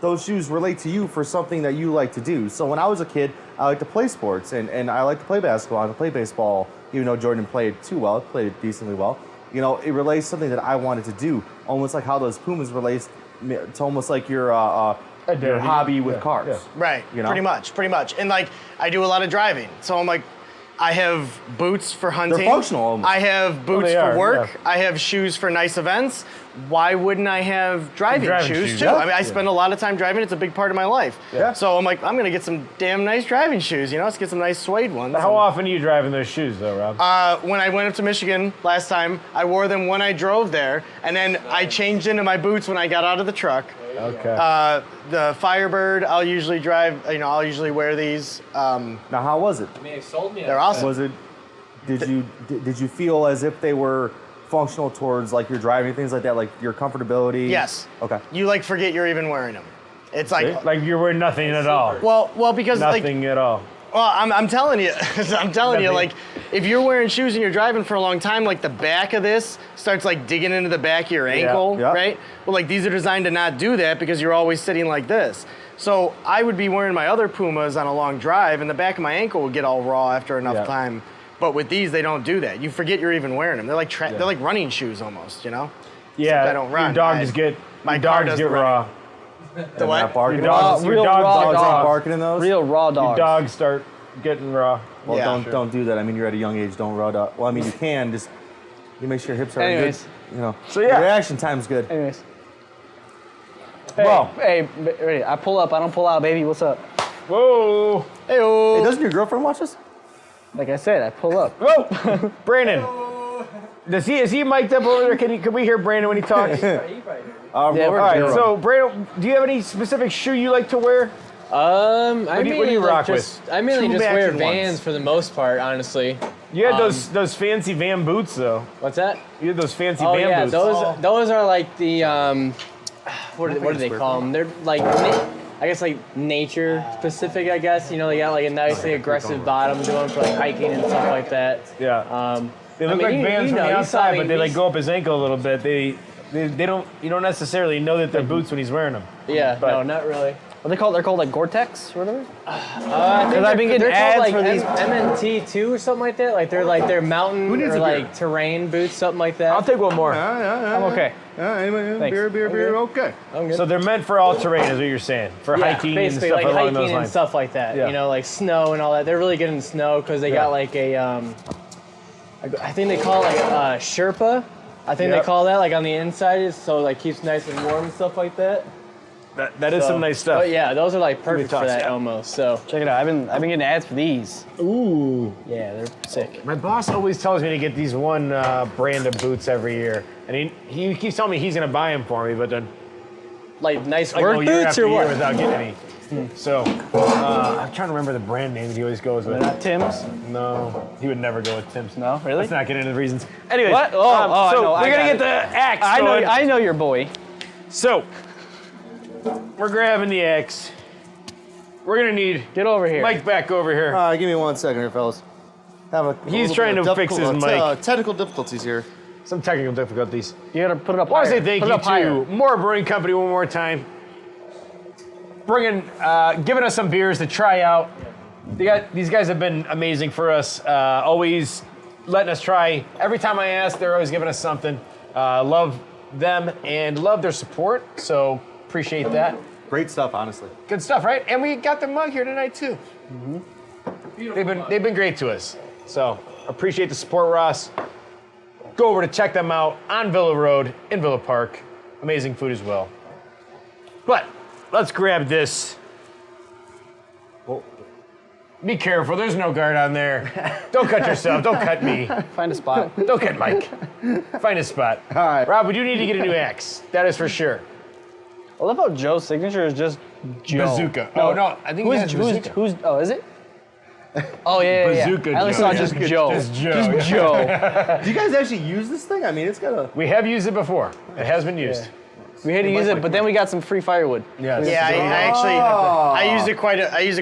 those shoes relate to you for something that you like to do. So when I was a kid, I liked to play sports, and I like to play basketball, I like to play baseball, even though Jordan played too well, played it decently well. You know, it relates to something that I wanted to do, almost like how those Pumas relate to almost like your hobby with cars. Yeah. Right. You know? Pretty much. And like I do a lot of driving, so I'm like, I have boots for hunting. They're functional almost. I have boots they for are, work. yeah. I have shoes for nice events. Why wouldn't I have driving shoes too? yeah. I mean, I spend a lot of time driving. It's a big part of my life. Yeah. So I'm like, I'm gonna get some damn nice driving shoes. You know, let's get some nice suede ones. How often are you driving those shoes, though, Rob? When I went up to Michigan last time, I wore them when I drove there, and then I changed into my boots when I got out of the truck. Okay. The Firebird, I'll usually drive. You know, I'll usually wear these. Now, how was it? I mean, it sold me. They're awesome. Was it? Did you feel as if they were functional towards like your driving, things like that, like your comfortability? Yes. Okay. You like forget you're even wearing them. It's like, Like you're wearing nothing at all. well, because Nothing at all. well, I'm telling you, like, if you're wearing shoes and you're driving for a long time, like the back of this starts like digging into the back of your ankle, yeah. right? Well, like these are designed to not do that because you're always sitting like this. So I would be wearing my other Pumas on a long drive, and the back of my ankle would get all raw after enough Yeah. time. But with these, they don't do that. You forget you're even wearing them. They're like they're like running shoes almost, you know? Yeah. I don't run. Your dogs get. my your car dogs does get the running. raw. The what? Not barking. Your dogs, real your dogs, raw Dogs dogs. ain't barking in those. Real raw your dogs. dogs start getting raw. Well, Yeah. don't do that. I mean, you're at a young age. Don't run up. Well, I mean, you can just you make sure your hips are Anyways. good. You know. So, yeah. Your reaction time's good. Anyways. Hey, Well. hey, ready? I pull up, I don't pull out, baby. What's up? Whoa. Hey, doesn't your girlfriend watch this? Like I said, I pull up. Whoa. Brandon. Is he mic'd up over there? Can we hear Brandon when he talks? Yeah, All we're right. good. So, Brandon, do you have any specific shoe you like to wear? I do you mainly rock I mainly Two just wear matching Vans ones. for the most part, honestly. You had those fancy Van boots, though. What's that? You had those fancy Oh Van yeah, boots. those are like the what do they call them? They're like I guess like nature specific. I guess you know they got like a nicely aggressive bottom to them for like hiking and stuff like that. Yeah. They I look mean, like you Vans from know, the you outside, saw but they me- like go up his ankle a little bit. They don't. You don't necessarily know that they're boots when he's wearing them. Yeah, But- no, not really. What they called? They're called like Gore-Tex or whatever. Because I've been getting They're called ads like for these. MNT2 or something like that. Like they're mountain needs or a like beer? terrain boots, something like that. I'll take one more. I'm okay. Anyway, Thanks. beer. Okay. I'm good. So they're meant for all terrain, is what you're saying, for Yeah, hiking and basically stuff like along hiking those and lines. stuff like that. Yeah. You know, like snow and all that. They're really good in snow because they got like a I think they call it like Sherpa. I think Yep. they call that like on the inside, so like keeps nice and warm and stuff like that. That is So- some nice stuff. But yeah, those are like perfect toss, for that yeah. almost. So Check it out. I've been getting ads for these. Ooh. Yeah, they're sick. My boss always tells me to get these one brand of boots every year, and he keeps telling me he's gonna buy them for me, but then like nice like work go year boots after or year what? without getting any. So I'm trying to remember the brand name that he always goes with. They're not Tim's. No, he would never go with Tim's. No, really? Let's not get into the reasons. Anyways, What? Oh, I so know, I we're gonna got get the axe. I know your boy. So we're grabbing the axe. We're gonna need Get over here. Mike back over here. Give me 1 second here, fellas. He's trying to fix his mic. Technical difficulties here. Some technical difficulties. You gotta put it up I want to higher. say thank Put it you up higher. to More Brewing Company one more time. Giving us some beers to try out. These guys have been amazing for us. Always letting us try. Every time I ask, they're always giving us something. Love them and love their support. So appreciate that. Great stuff, honestly. Good stuff, right? And we got the mug here tonight too. They've been great to us. So appreciate the support, Ross. Go over to check them out on Villa Road in Villa Park. Amazing food as well. But let's grab this. Be careful, there's no guard on there. Don't cut yourself, don't cut me. Find a spot. Don't cut Mike. Find a spot. All right. Rob, we do need to get a new axe. That is for sure. I love how Joe's signature is just Joe. Bazooka. Oh, no, I think Who's, he has bazooka. oh, is it? Oh, yeah. Bazooka I only Joe, saw yeah. just Joe. Just Joe, Just Joe. Do you guys actually use this thing? I mean, it's got a... We have used it before. It has been used. We had to use it, but then we got some free firewood. Yes. Yeah, I used it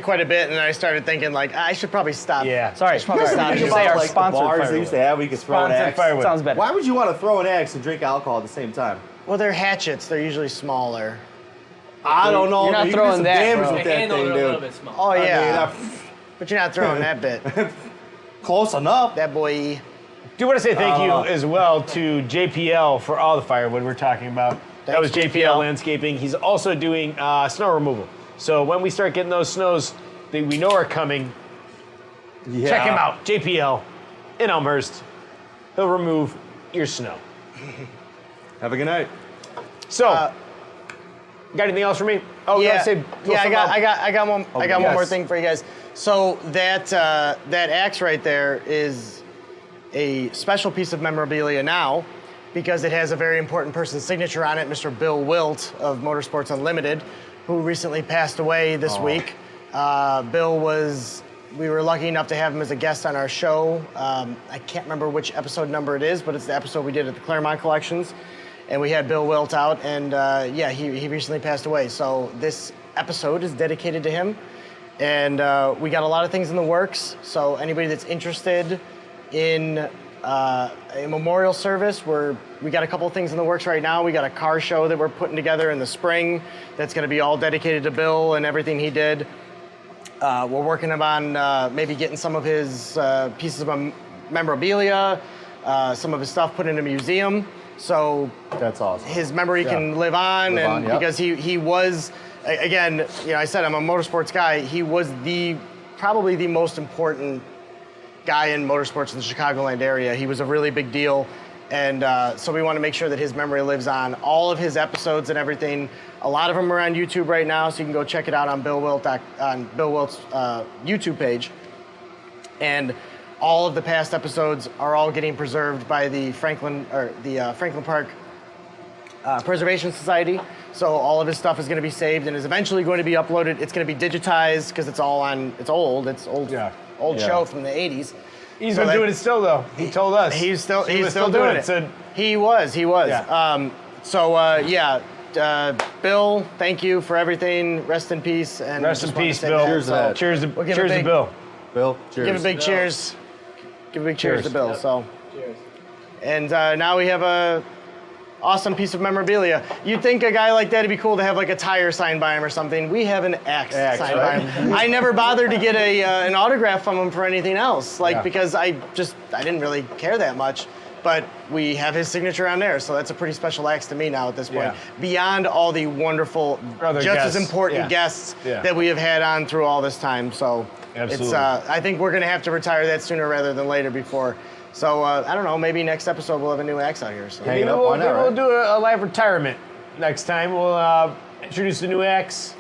quite a bit, and I started thinking like I should probably stop. Yeah. Sorry, probably sorry. stop You using should say our like the sponsored bars they firewood. used to have where you could throw an Sponsored axe. firewood. Sounds better. Why would you want to throw an axe and drink alcohol at the same time? Well, they're hatchets. They're usually smaller. I don't know. You're not but you throwing can do some that, damage bro. with The that handle thing, are a little dude. bit small. Oh I mean, yeah, but you're not throwing that bit. close enough. That boy. Do want to say thank you as well to JPL for all the firewood we're talking about. That was Thanks, JPL JPL. Landscaping. He's also doing snow removal. So when we start getting those snows that we know are coming, Yeah. check him out. JPL in Elmhurst. He'll remove your snow. Have a good night. So, got anything else for me? Oh, you Yeah, gotta say, throw yeah. something out. I got one. I got one yes. more thing for you guys. So that axe right there is a special piece of memorabilia now, because it has a very important person's signature on it, Mr. Bill Wilt of Motorsports Unlimited, who recently passed away this week. Bill we were lucky enough to have him as a guest on our show. I can't remember which episode number it is, but it's the episode we did at the Claremont Collections. And we had Bill Wilt out, and he recently passed away. So this episode is dedicated to him. And we got a lot of things in the works. So anybody that's interested in a memorial service, we got a couple of things in the works right now. We got a car show that we're putting together in the spring that's going to be all dedicated to Bill and everything he did. We're working on maybe getting some of his pieces of memorabilia, some of his stuff put in a museum. So That's awesome. his memory can live on, Live on, and yep. because he was, again, I said I'm a motorsports guy. He was probably the most important guy in motorsports in the Chicagoland area. He was a really big deal, and so we want to make sure that his memory lives on. All of his episodes and everything, a lot of them are on YouTube right now, so you can go check it out on Bill Wilt's YouTube page. And all of the past episodes are all getting preserved by the Franklin Park Preservation Society. So all of his stuff is going to be saved and is eventually going to be uploaded. It's going to be digitized because it's old Yeah. show from the 80s. He's So been that- doing it still, though. He told us. He's still He was doing it. So, He was. Yeah. Bill, thank you for everything. Rest in peace. And rest in just wanted to peace, say Bill. that. Cheers to So that. Cheers to, We'll give a cheers to big- Bill. Bill, cheers. Give a big cheers. Give a big cheers to Cheers. Bill. So. And now we have a awesome piece of memorabilia. You'd think a guy like that would be cool to have like a tire signed by him or something. We have an axe signed by him. I never bothered to get an autograph from him for anything else, because I didn't really care that much. But we have his signature on there, so that's a pretty special axe to me now at this point. Yeah. Beyond all the wonderful, Other just guests. as important Yeah. guests Yeah. that we have had on through all this time. So Absolutely. it's I think we're gonna have to retire that sooner rather than later before. So I don't know, maybe next episode we'll have a new axe out here. So. Hang it Maybe up, we'll, why not, maybe we'll right? do a live retirement next time. We'll introduce the new X.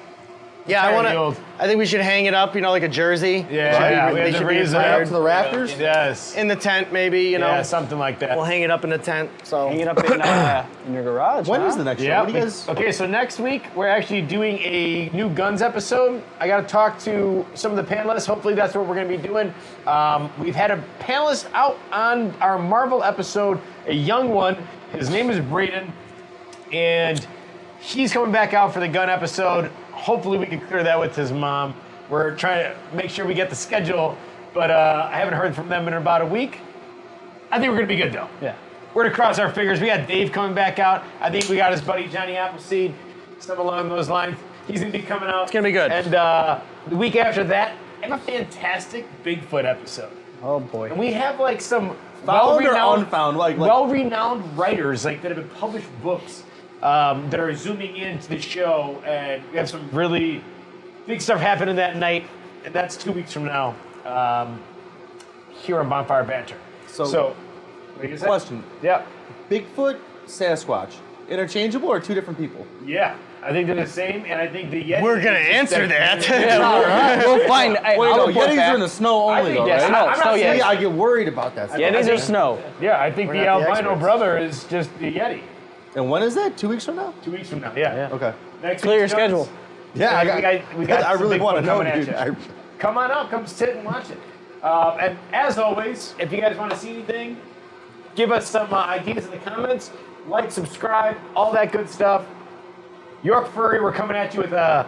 Yeah, Retire the old. I think we should hang it up, like a jersey. Yeah, we they have to should be raise it Right retired. up to the rafters? Yes. In the tent, maybe, Yeah, something like that. We'll hang it up in the tent. So Hang it up in your garage. When huh? is the next show? Yeah. What do you guys? Okay, so next week we're actually doing a new guns episode. I got to talk to some of the panelists. Hopefully that's what we're going to be doing. We've had a panelist out on our Marvel episode, a young one. His name is Braden, and he's coming back out for the gun episode. Hopefully we can clear that with his mom. We're trying to make sure we get the schedule, but I haven't heard from them in about a week. I think we're going to be good though. Yeah. We're gonna cross our fingers. We got Dave coming back out. I think we got his buddy Johnny Appleseed, stuff along those lines. He's gonna be coming out. It's gonna be good. And the week after that, I have a fantastic Bigfoot episode. Oh boy. And we have like some Found or unfound? Like- well-renowned writers that have been published books that are zooming into the show, and we have some really big stuff happening that night, and that's 2 weeks from now here on Bonfire Banter. So- what do you say? Question. Yeah. Bigfoot, Sasquatch, interchangeable or two different people? Yeah, I think they're the same, and I think the Yeti. we're gonna is just answer that. All right. We'll find. Wait, no, report Yetis back. are in the snow I only think though, yes, right? snow, I'm not snow, saying- yeah. I get worried about that. Yetis are snow. Yeah, I think the not the albino experts. brother is just the Yeti. And when is that? 2 weeks from now? 2 weeks from now. Yeah. Okay. Next Clear your week's notes. schedule. Yeah, we got I some really Bigfoot want to know, coming at dude. you. Come on up, come sit and watch it. And as always, if you guys want to see anything, give us some ideas in the comments. Like, subscribe, all that good stuff. York Furry, we're coming at you with a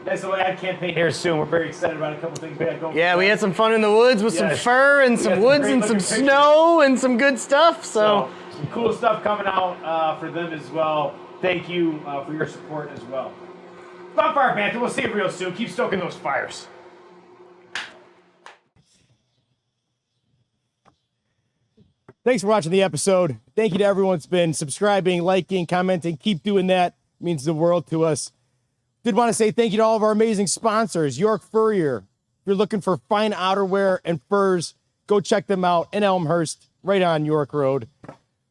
nice little ad campaign here soon. We're very excited about a couple things we had going. Yeah, we had some fun in the woods with some Yes. fur and We some got woods great and some looking snow and some good stuff. So some cool stuff coming out for them as well. Thank you for your support as well. Bonfire Banter, we'll see you real soon. Keep stoking those fires. Thanks for watching the episode. Thank you to everyone that's been subscribing, liking, commenting. Keep doing that. It means the world to us. Did want to say thank you to all of our amazing sponsors. York Furrier. If you're looking for fine outerwear and furs, go check them out in Elmhurst, right on York Road.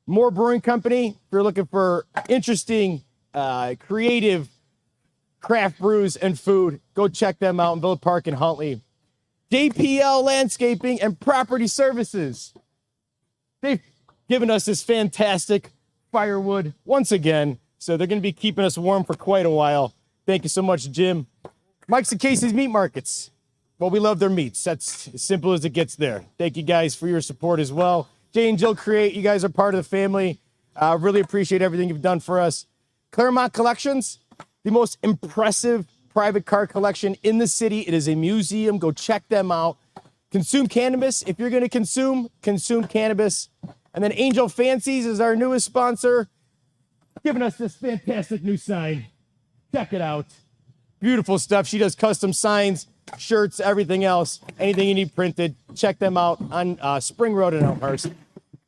More Brewing Company. If you're looking for interesting, creative craft brews and food, go check them out in Villa Park and Huntley. JPL Landscaping and Property Services. They've given us this fantastic firewood once again, so they're going to be keeping us warm for quite a while. Thank you so much, Jim. Mike's and Casey's Meat Markets. Well, we love their meats. That's as simple as it gets there. Thank you guys for your support as well. Jay and Jill Create, you guys are part of the family. Really appreciate everything you've done for us. Claremont Collections, the most impressive private car collection in the city. It is a museum. Go check them out. Consume cannabis. If you're going to consume cannabis. And then Angel Fancies is our newest sponsor, giving us this fantastic new sign. Check it out. Beautiful stuff. She does custom signs, shirts, everything else. Anything you need printed, check them out on Spring Road in Elmhurst.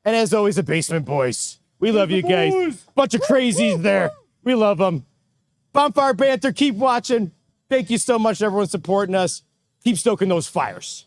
And as always, the Basement Boys. We love you guys. Bunch of crazies there. We love them. Bonfire Banter, keep watching. Thank you so much, everyone supporting us. Keep stoking those fires.